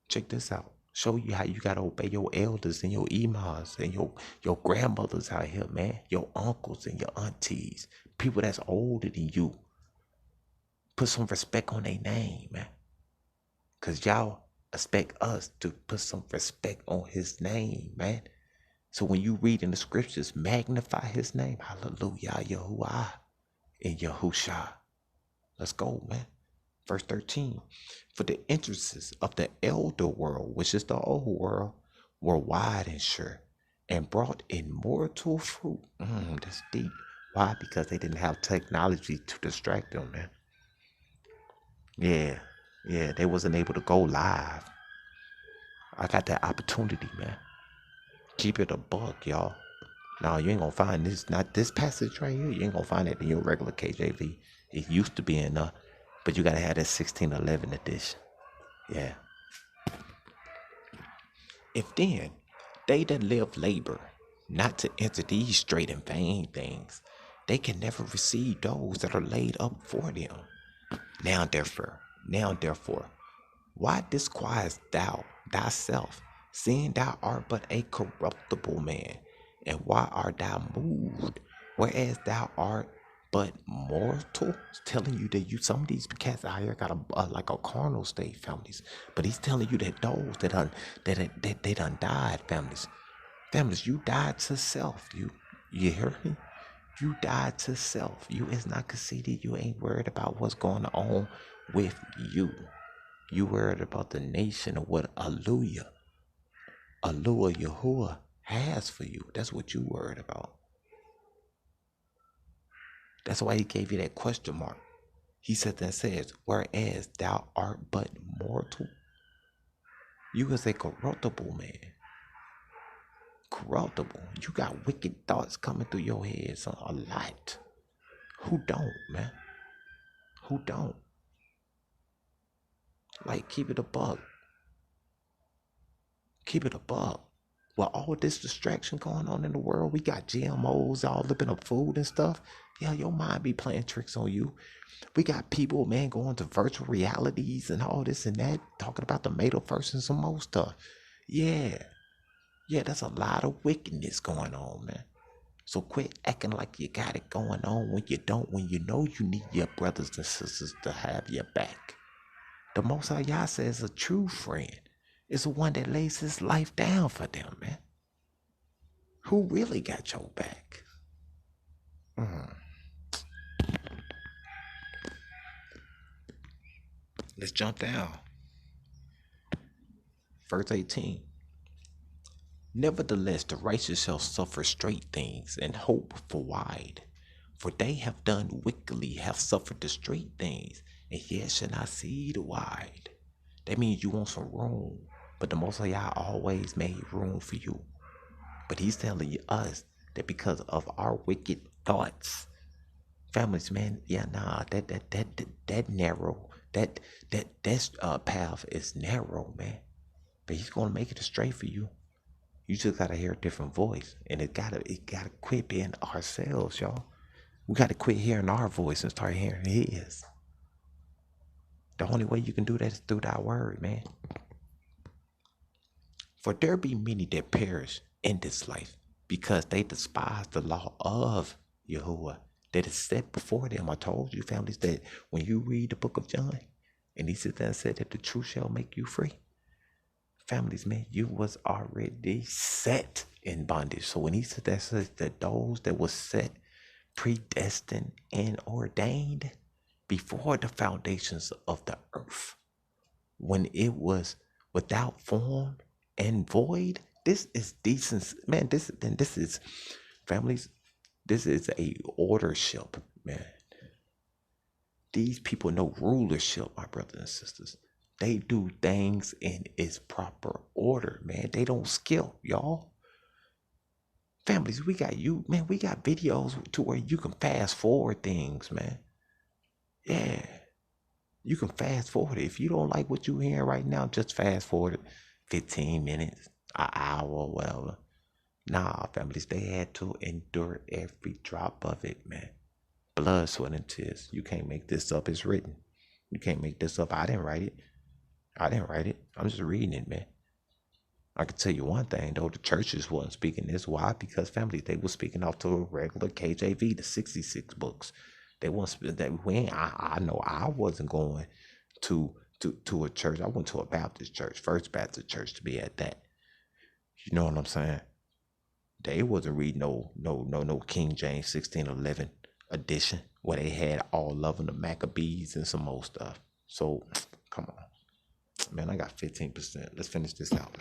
Check this out. Show you how you got to obey your elders and your imams and your grandmothers out here, man. Your uncles and your aunties. People that's older than you. Put some respect on their name, man. Because y'all expect us to put some respect on his name, man. So when you read in the scriptures, magnify his name. Hallelujah, Yahuwah and Yahusha. Let's go, man. Verse 13. For the entrances of the elder world, which is the old world, were wide and sure, and brought immortal fruit. That's deep. Why? Because they didn't have technology to distract them, man. Yeah, they wasn't able to go live. I got that opportunity, man. Keep it a buck, y'all. No, you ain't gonna find this, not this passage right here. You ain't gonna find it in your regular KJV. It used to be in but you gotta have that 1611 edition. Yeah. If then they that live labor not to enter these straight and vain things, they can never receive those that are laid up for them. Now therefore, why disquietest thou thyself, seeing thou art but a corruptible man? And why art thou moved, whereas thou art but mortal? It's telling you that some of these cats out here got like a carnal state, families. But he's telling you that those that done died, families, you died to self. You hear me? You died to self. You is not conceited. You ain't worried about what's going on with you. You worried about the nation of what Aluah Yahuwah has for you. That's what you worried about. That's why he gave you that question mark. He said that says, whereas thou art but mortal. You is a corruptible man. Corruptible. You got wicked thoughts coming through your head, son, a lot. Who don't, man? Who don't? Like, keep it a buck. Keep it a buck. With all this distraction going on in the world, we got GMOs all up in the food and stuff. Yeah, your mind be playing tricks on you. We got people, man, going to virtual realities and all this and that, talking about the metaverse and some more stuff. Yeah, that's a lot of wickedness going on, man. So quit acting like you got it going on when you don't, when you know you need your brothers and sisters to have your back. The Most High Yah says a true friend is the one that lays his life down for them, man. Who really got your back? Let's jump down. Verse 18. Nevertheless, the righteous shall suffer straight things and hope for wide. For they have done wickedly, have suffered the straight things, and yet shall not see the wide. That means you want some room, but the Most High always made room for you. But he's telling us that because of our wicked thoughts, families, man, that narrow, that path is narrow, man. But he's gonna make it straight for you. You just gotta hear a different voice, and it gotta quit being ourselves, y'all. We gotta quit hearing our voice and start hearing his. The only way you can do that is through thy word, man. For there be many that perish in this life because they despise the law of Yahuwah that is set before them. I told you, families, that when you read the book of John, and he said that the truth shall make you free. Families, man, you was already set in bondage. So when he says that those that was set, predestined, and ordained, before the foundations of the earth, when it was without form and void. This is decent, man. This is families. This is a ordership, man. These people know rulership, my brothers and sisters. They do things in its proper order, man. They don't skip, y'all. Families, we got videos to where you can fast forward things, man. Yeah. You can fast forward it. If you don't like what you're hearing right now, just fast forward it 15 minutes, an hour, whatever. Nah, families, they had to endure every drop of it, man. Blood, sweat, and tears. You can't make this up. It's written. You can't make this up. I didn't write it. I'm just reading it, man. I can tell you one thing, though. The churches wasn't speaking this. Why? Because families, they were speaking off to a regular KJV, the 66 books. They weren't. I know I wasn't going to a church. I went to a Baptist church, First Baptist Church, to be at that. You know what I'm saying? They wasn't reading no King James 1611 edition where they had all of them, the Maccabees and some more stuff. So come on, man. I got 15%. Let's finish this out,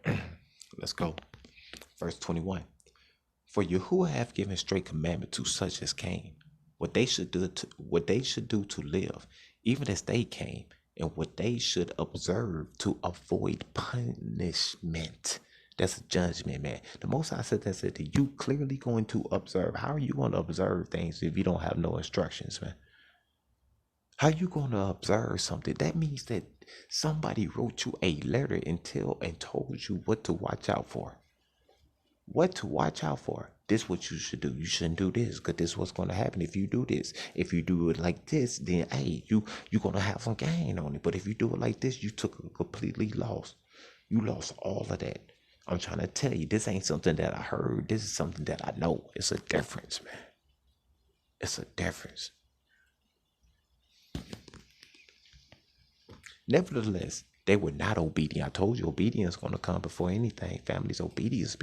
man. Let's go. Verse 21. For Yahuwah hath given straight commandment to such as came, what they should do to live, even as they came, and what they should observe to avoid punishment. That's a judgment, man. The Most High said that you clearly going to observe. How are you going to observe things if you don't have no instructions, man? How you going to observe something? That means that somebody wrote you a letter and told you what to watch out for. What to watch out for. This is what you should do. You shouldn't do this because this is what's going to happen if you do this. If you do it like this, then hey, you're going to have some gain on it. But if you do it like this, you took a completely loss. You lost all of that. I'm trying to tell you, this ain't something that I heard. This is something that I know. It's a difference, man. It's a difference. Nevertheless, they were not obedient. I told you obedience is going to come before anything. Families, obedience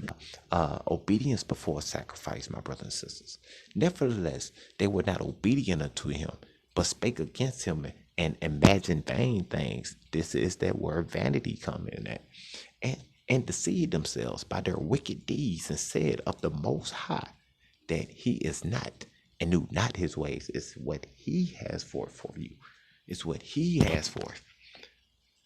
before sacrifice, my brothers and sisters. Nevertheless, they were not obedient unto him, but spake against him and imagined vain things. This is that word vanity coming at. And deceived themselves by their wicked deeds and said of the Most High that he is not and knew not his ways. It's what he has for you. It's what he has for.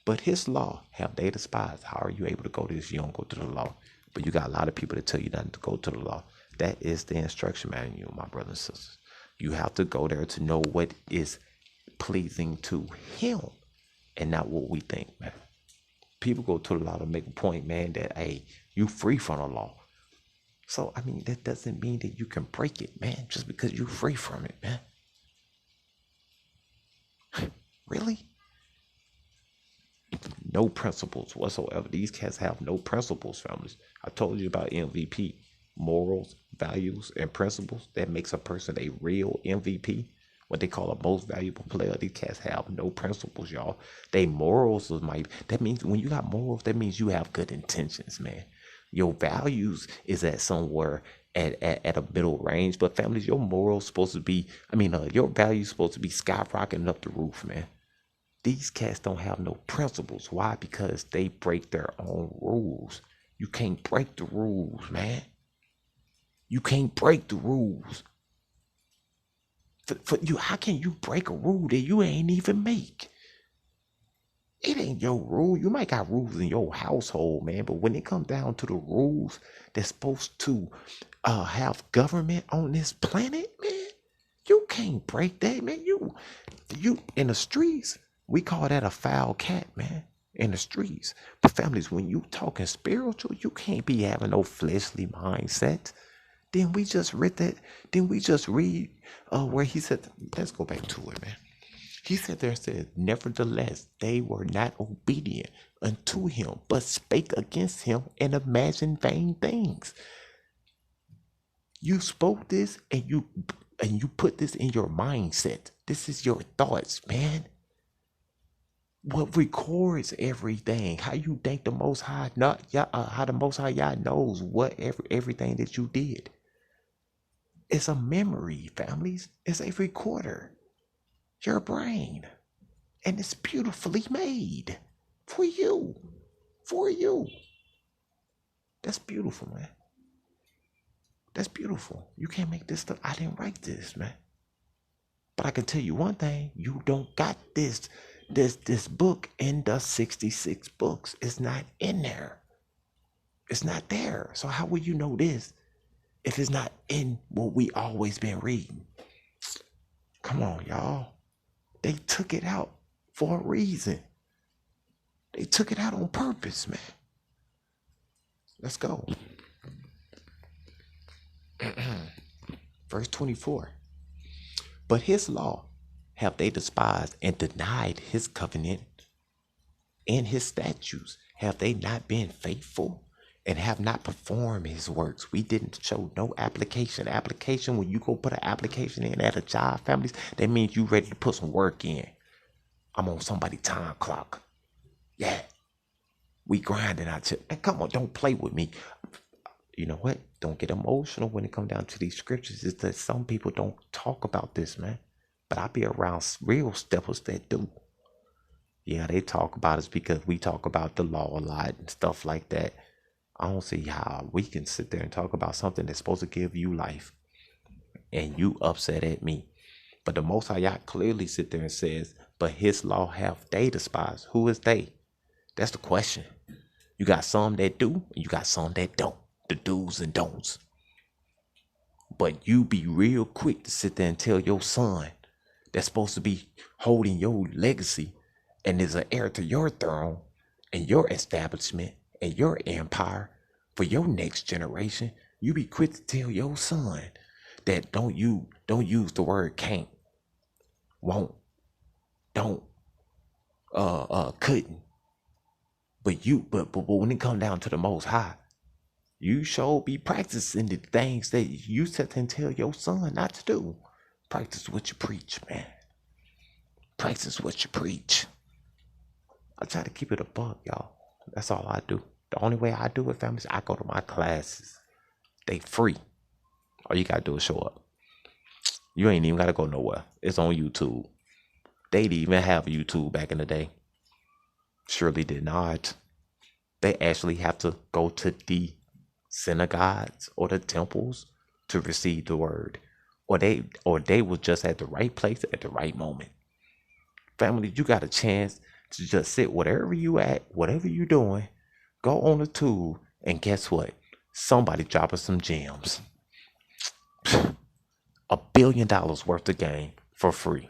But his law have they despised. How are you able to go to this? You don't go to the law. But you got a lot of people that tell you not to go to the law. That is the instruction manual, my brothers and sisters. You have to go there to know what is pleasing to him and not what we think, man. People go to the law to make a point, man, that, hey, you free from the law. So, I mean, that doesn't mean that you can break it, man, just because you're free from it, man. Really? No principles whatsoever. These cats have no principles, families. I told you about MVP, morals, values, and principles. That makes a person a real MVP. What they call a most valuable player. These cats have no principles, y'all. They morals that means when you got morals, that means you have good intentions, man. Your values is at somewhere at a middle range, but families, your morals supposed to be, your values supposed to be skyrocketing up the roof, man. These cats don't have no principles. Why? Because they break their own rules. You can't break the rules, man. You can't break the rules. For you, how can you break a rule that you ain't even make? It ain't your rule. You might got rules in your household, man, but when it comes down to the rules that's supposed to have government on this planet, man, you can't break that, man. You in the streets, we call that a foul cat, man. In the streets. But families, when you talking spiritual, you can't be having no fleshly mindset. Then we just read that. Then we just read where he said, let's go back to it, man. He said there, said, nevertheless, they were not obedient unto him, but spake against him and imagined vain things. You spoke this and you put this in your mindset. This is your thoughts, man. What records everything? How you think the Most High, how the Most High Yah knows what everything that you did. It's a memory, families. It's a recorder. Your brain. And it's beautifully made. For you. For you. That's beautiful, man. That's beautiful. You can't make this stuff. I didn't write this, man. But I can tell you one thing. You don't got this book in the 66 books. It's not in there. It's not there. So how will you know this if it's not in what we always been reading? Come on, y'all. They took it out for a reason. They took it out on purpose, man. Let's go. Verse 24. But his law have they despised and denied his covenant, and his statutes have they not been faithful and have not performed his works. We didn't show no application. Application, when you go put an application in at a job, families, that means you ready to put some work in. I'm on somebody's time clock. Yeah. We grinding out here. And come on, don't play with me. You know what? Don't get emotional when it comes down to these scriptures. It's that some people don't talk about this, man. But I be around real steppers that do. Yeah, they talk about us because we talk about the law a lot and stuff like that. I don't see how we can sit there and talk about something that's supposed to give you life and you upset at me. But the Most High Yah clearly sit there and says, but his law have they despised. Who is they? That's the question. You got some that do and you got some that don't. The do's and don'ts. But you be real quick to sit there and tell your son that's supposed to be holding your legacy and is an heir to your throne and your establishment and your empire for your next generation. You be quick to tell your son that don't use the word can't, won't, don't, couldn't. But when it come down to the Most High, you sure be practicing the things that you sit and tell your son not to do. Practice what you preach, man. Practice what you preach. I try to keep it a buck, y'all. That's all I do. The only way I do it, family, is I go to my classes. They free. All you gotta do is show up. You ain't even gotta go nowhere. It's on YouTube. They didn't even have YouTube back in the day. Surely did not. They actually have to go to the synagogues or the temples to receive the word, or they was just at the right place at the right moment. Family, you got a chance to just sit wherever you at, whatever you doing, go on the tube, and guess what? Somebody dropping some gems. $1 billion worth of game for free.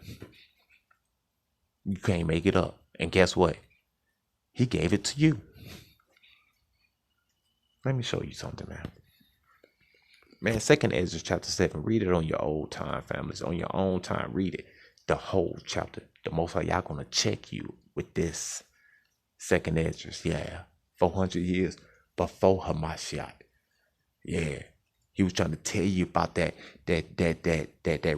You can't make it up. And guess what? He gave it to you. Let me show you something, man. Man, 2nd Ezra chapter 7. Read it on your own time, families. On your own time, read it. The whole chapter. The Most High Yah gonna check you with this. 2nd Ezra, yeah. 400 years before Hamashiach. Yeah. He was trying to tell you about that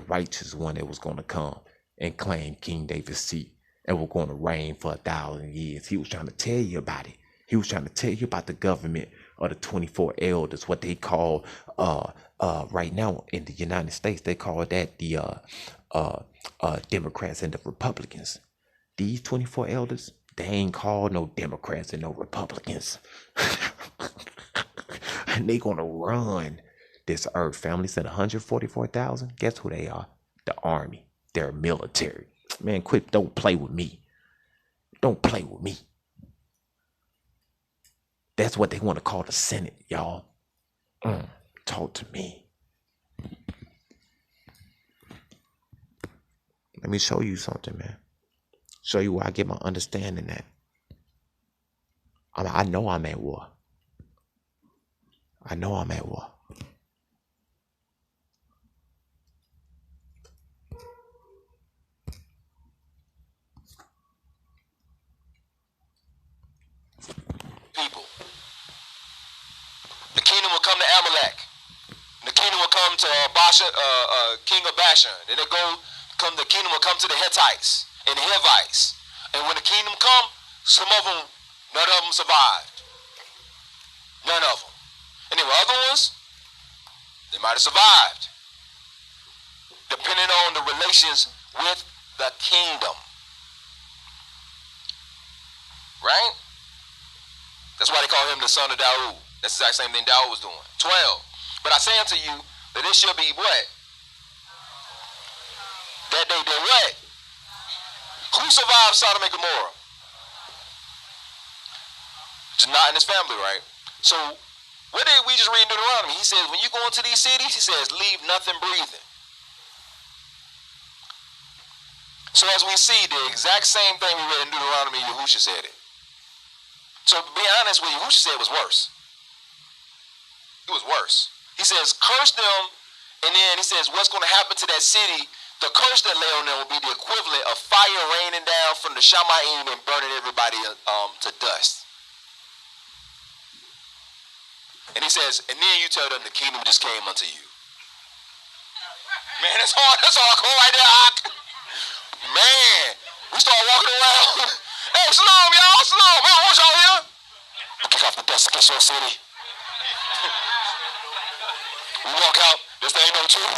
righteous one that was gonna come and claim King David's seat and was gonna reign for 1,000 years. He was trying to tell you about it. He was trying to tell you about the government of the 24 elders, what they call right now in the United States, they call that the Democrats and the Republicans. These 24 elders, they ain't called no Democrats and no Republicans. And they gonna run this earth. Family said 144,000. Guess who they are? The army. They're military. Man, quit. Don't play with me. Don't play with me. That's what they want to call the Senate, y'all. Talk to me. Let me show you something, man. Show you where I get my understanding at. I know I'm at war. I know I'm at war. People. The kingdom will come to Amalek. The kingdom will come to King of Bashan. Then the kingdom will come to the Hittites and the Hivites. And when the kingdom come, some of them, none of them survived. None of them. And there were other ones, they might have survived. depending on the relations with the kingdom. Right? That's why they call him the son of Daud. That's the exact same thing Daud was doing. 12. But I say unto you that it shall be what? That they did what? Who survived Sodom and Gomorrah? Just not in his family, right? So, what did we just read in Deuteronomy? He says, when you go into these cities, he says, leave nothing breathing. So as we see, the exact same thing we read in Deuteronomy, Yahusha said it. So to be honest, what Yahusha said was worse. It was worse. He says, curse them, and then he says, what's going to happen to that city? The curse that lay on them will be the equivalent of fire raining down from the Shamayim and burning everybody to dust. And he says, and then you tell them the kingdom just came unto you. Man, that's hardcore right there, Ak. Man, we start walking around. Hey, shalom, y'all, shalom. We don't want y'all here. Kick off the dust against your city. We walk out, this ain't no truth.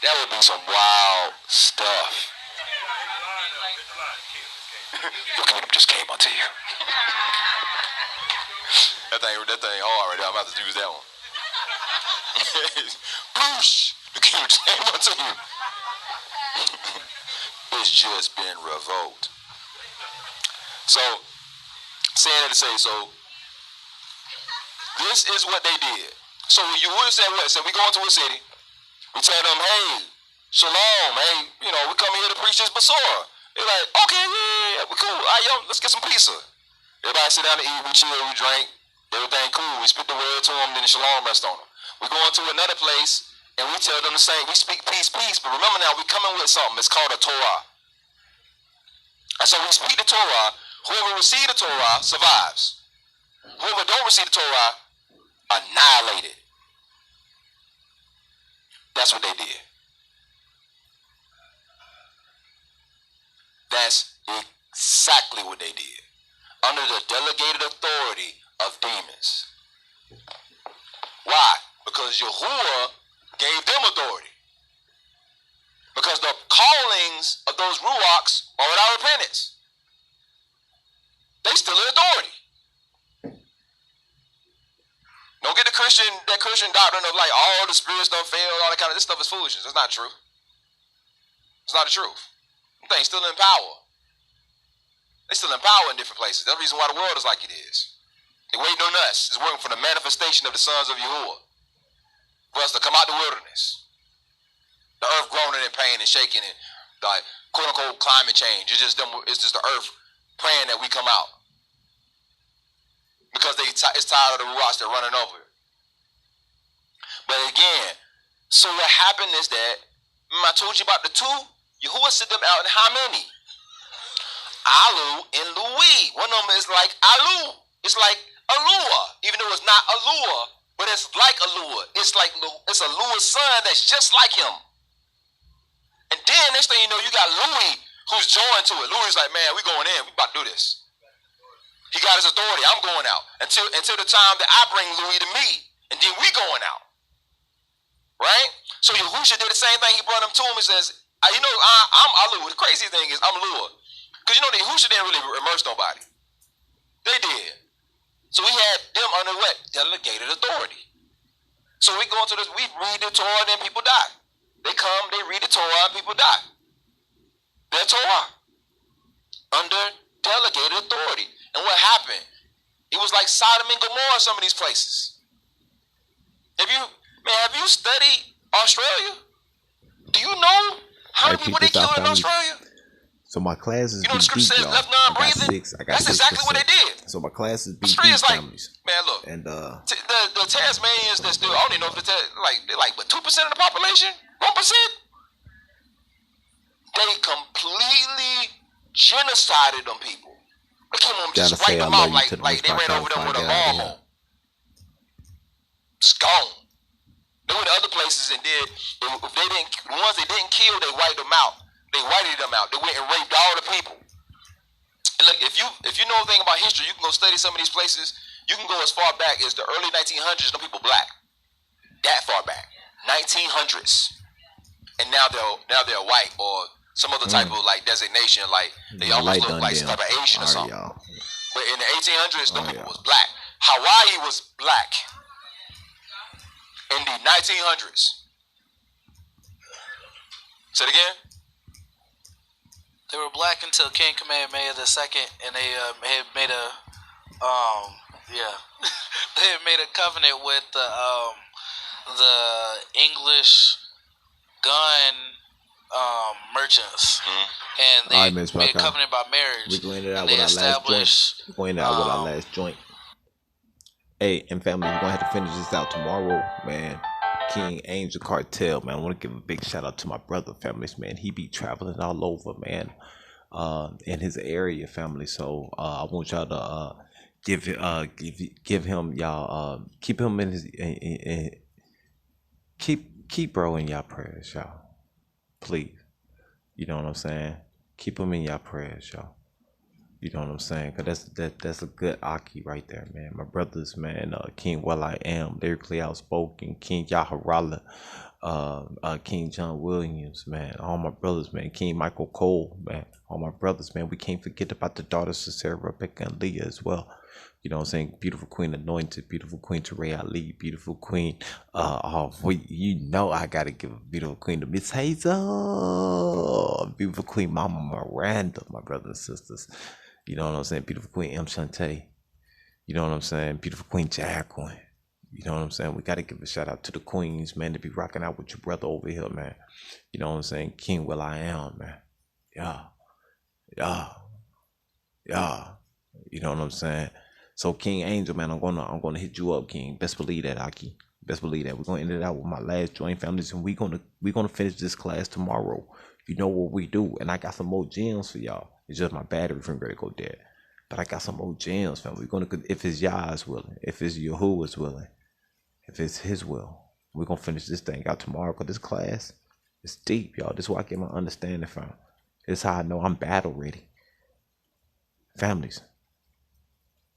That would be some wild stuff. Your kingdom just came unto you. That thing hard right there. I'm about to use that one. Boosh! The kingdom just came unto you. It's just been revoked. So, saying that to say, so this is what they did. So you would have said what? Said we go into a city. We tell them, hey, shalom, hey, we come here to preach this Basora. They're like, okay, yeah, we cool. All right, yo, let's get some pizza. Everybody sit down and eat, we chill, we drink, everything cool. We spit the word to them, then the shalom rest on them. We go into another place, and we tell them the same. We speak peace, peace, but remember now, we coming with something. It's called a Torah. And so we speak the Torah. Whoever receives the Torah survives. Whoever don't receive the Torah, annihilated. That's what they did. That's exactly what they did. Under the delegated authority of demons. Why? Because Yahuwah gave them authority. Because the callings of those ruachs are without repentance. They still in authority. Don't get that Christian doctrine of like all the spirits don't fail, all that kind of this stuff is foolishness. That's not true. It's not the truth. Them things still in power. They still in power in different places. That's the reason why the world is like it is. They waiting on us. It's working for the manifestation of the sons of Yahuwah. For us to come out the wilderness. The earth groaning in pain and shaking and like quote unquote climate change. It's just the earth praying that we come out. Because it's tired of the ruachs they're running over. But again, so what happened is that, I told you about the two, Yahuwah sent them out in how many? Alu and Louis. One of them is like Alu. It's like Aluah. Even though it's not Aluah, but it's like Aluah. It's Aluah's son that's just like him. And then next thing you know, you got Louis who's joined to it. Louis is like, man, we going in. We about to do this. He got his authority. I'm going out until the time that I bring Louis to me, and then we going out, right? So Yahusha did the same thing. He brought him to him. He says, I'm Aluah. The crazy thing is I'm Aluah, because Yahusha didn't really immerse nobody. They did. So we had them under what? Delegated authority. So we go into this. We read the Torah, and then people die. They come, they read the Torah, and people die. Their Torah under delegated authority. And what happened? It was like Sodom and Gomorrah, some of these places. Have you studied Australia? Do you know how many people they killed in Australia? So my classes the scripture says left non-breathing? That's exactly what they did. So my classes be Australia's like, families. man, look. And the Tasmanians that still, I don't even know if they're like, but 2% of the population? 1%? They completely genocided them people. They came on just wipe them out like they ran over them with a lawnmower. It's gone. They went to other places and the ones they didn't kill, they wiped them out. They whited them out. They went and raped all the people. And look, if you know anything about history, you can go study some of these places. You can go as far back as the early 1900s. No people black. that far back, 1900s, and now they're white or some other type of like designation, like they almost look like some type of Asian or something. But in the 1800s, them people was black. Hawaii was black in the 1900s. Say it again. They were black until King Kamehameha II, and they had made a they had made a covenant with the English gun merchants, and they made a covenant by marriage. We're going to end it out with our last joint. We're going to end it out with our last joint. Hey, and family, we're going to have to finish this out tomorrow, man. King Angel Cartel, man. I want to give a big shout out to my brother, families, man. He be traveling all over, man, in his area, family. So I want y'all to give him y'all keep him in his keep bro in y'all prayers, y'all. Please. You know what I'm saying? Keep him in y'all prayers, y'all. You know what I'm saying? Cause that's a good Aki right there, man. My brothers, man, King Well I Am, lyrically outspoken, King Yaharala, King John Williams, man. All my brothers, man. King Michael Cole, man. All my brothers, man. We can't forget about the daughters of Sarah, Rebecca, and Leah as well. You know what I'm saying? Beautiful Queen Anointed, beautiful Queen Teray Ali, beautiful Queen. You know I gotta give a beautiful Queen to Miss Hazel, beautiful Queen Mama Miranda, my brothers and sisters. You know what I'm saying? Beautiful Queen M. Shantae. You know what I'm saying? Beautiful Queen Jacqueline. You know what I'm saying? We got to give a shout out to the queens, man, to be rocking out with your brother over here, man. You know what I'm saying? King Will I Am, man. Yeah. You know what I'm saying? So King Angel, man, I'm gonna hit you up, King. Best believe that, Aki. Best believe that. We're gonna end it out with my last joint families, and we're gonna finish this class tomorrow. You know what we do, and I got some more gems for y'all. It's just my battery from ready to go dead. But I got some more gems, fam. We're gonna, if it's Yah's willing, if it's Yahuwah's willing, if it's his will, we're gonna finish this thing out tomorrow. Cause this class is deep, y'all. This is where I get my understanding from. This is how I know I'm battle ready. Families,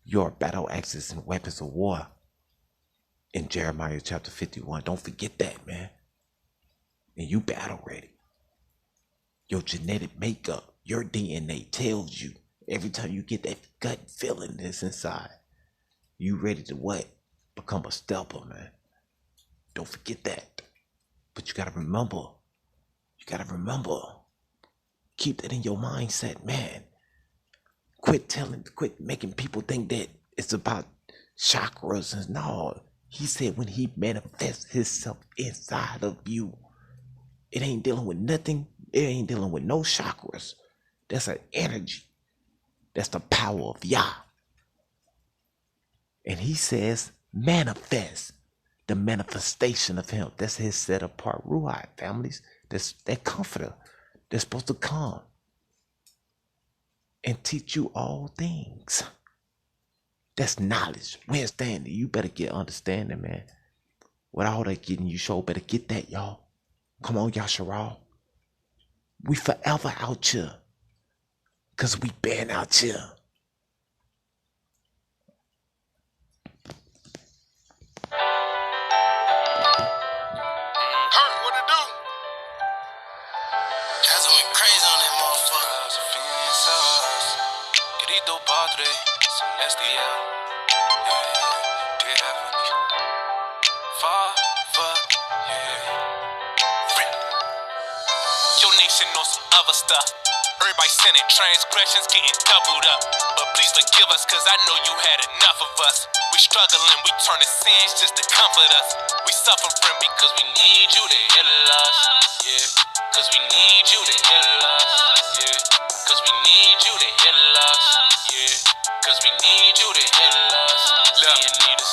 your battle axes and weapons of war in Jeremiah chapter 51. Don't forget that, man. And you battle ready. Your genetic makeup, your DNA tells you every time you get that gut feeling that's inside, you ready to what? Become a stepper, man. Don't forget that. But you gotta remember. Keep that in your mindset, man. Quit making people think that it's about chakras and no. He said when he manifests himself inside of you, it ain't dealing with nothing. It ain't dealing with no chakras. That's an energy. That's the power of Yah. And he says manifest. The manifestation of him. That's his set apart Ruach, families. That's that comforter. They're supposed to come and teach you all things. That's knowledge. Understanding. You better get understanding, man. With all that getting you show, better get that, y'all. Come on, Yasharal. We forever out here. Cause we been out here. What it do? That's went crazy on that motherfucker. Querido Padre Celestial, Father, your nation knows some other stuff. Everybody sinning, transgressions getting doubled up. But please forgive us, cause I know you had enough of us. We struggling, we turn to sins just to comfort us. We suffering because we need you to heal us. Yeah, cause we need you to heal us. Yeah, cause we need you to heal us. Yeah, cause we need you to heal us. Look,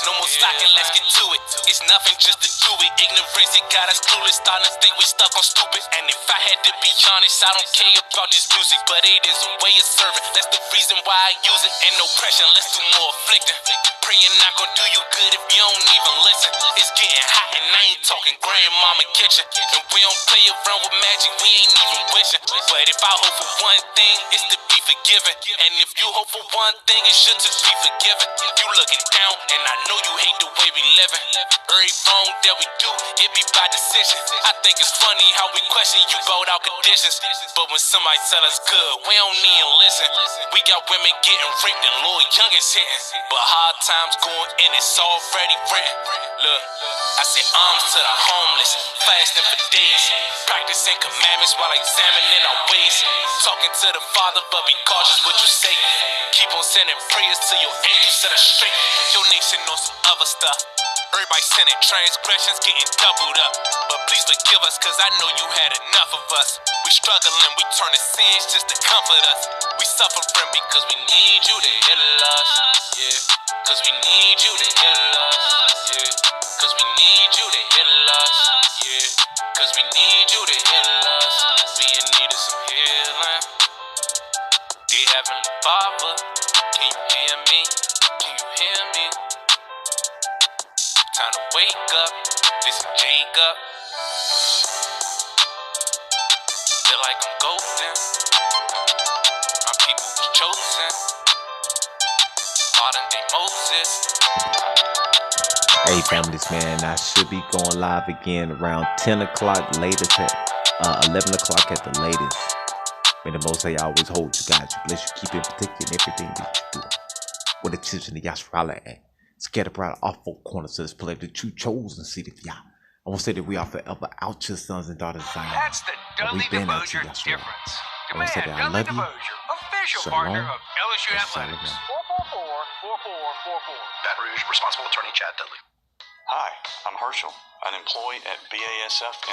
no more slacking, let's get to it. It's nothing just to do it. Ignorance, it got us clueless, starting to think we stuck on stupid. And if I had to be honest, I don't care about this music, but it is a way of serving. That's the reason why I use it. Ain't no pressure, let's do more afflicting. Praying not gonna do you good if you don't even listen. It's getting hot and I ain't talking grandmama kitchen. And we don't play around with magic, we ain't even wishing. But if I hope for one thing, it's to be forgiven. And if you hope for one thing, it should just be forgiven. You looking down down, and I know you hate the way we living. Every wrong that we do, it be by decision. I think it's funny how we question you about our conditions, but when somebody tell us good, we don't even listen. We got women getting raped and little youngins hitting, but hard times going and it's already written. Look, I said arms to the homeless, fasting for days, practicing commandments while examining our ways, talking to the Father, but be cautious what you say. Keep on sending prayers to your angels set us straight. Your nation knows some other stuff. Everybody sinning, transgressions getting doubled up. But please forgive us, cause I know you had enough of us. We struggling, we turn to sins just to comfort us. We suffering because we need you to heal us. Yeah, cause we need you to heal us. Yeah, cause we need you to heal us. Yeah, cause we need you to heal us. We in need of some healing. Dear Heavenly Father, can you hear me? Can you hear me? Time to wake up, this is Jacob. Feel like I'm golden. My people was chosen. Modern day Moses. Hey families, man, I should be going live again around 10 o'clock latest at 11 o'clock at the latest. May the Most High always hold you guys. You bless you, keep it protected in everything that you do. With the children of Yahusha at. Scattered abroad all four corners of this place, the true chosen seed of Yah. I want to say that we are forever out your sons and daughters of Zion. That's the Dudley DeBosier difference. I want to say that I love you. Official partner of LSU Athletics. 444-4444. Baton Rouge, responsible attorney Chad Dudley. Hi, I'm Herschel, an employee at BASF in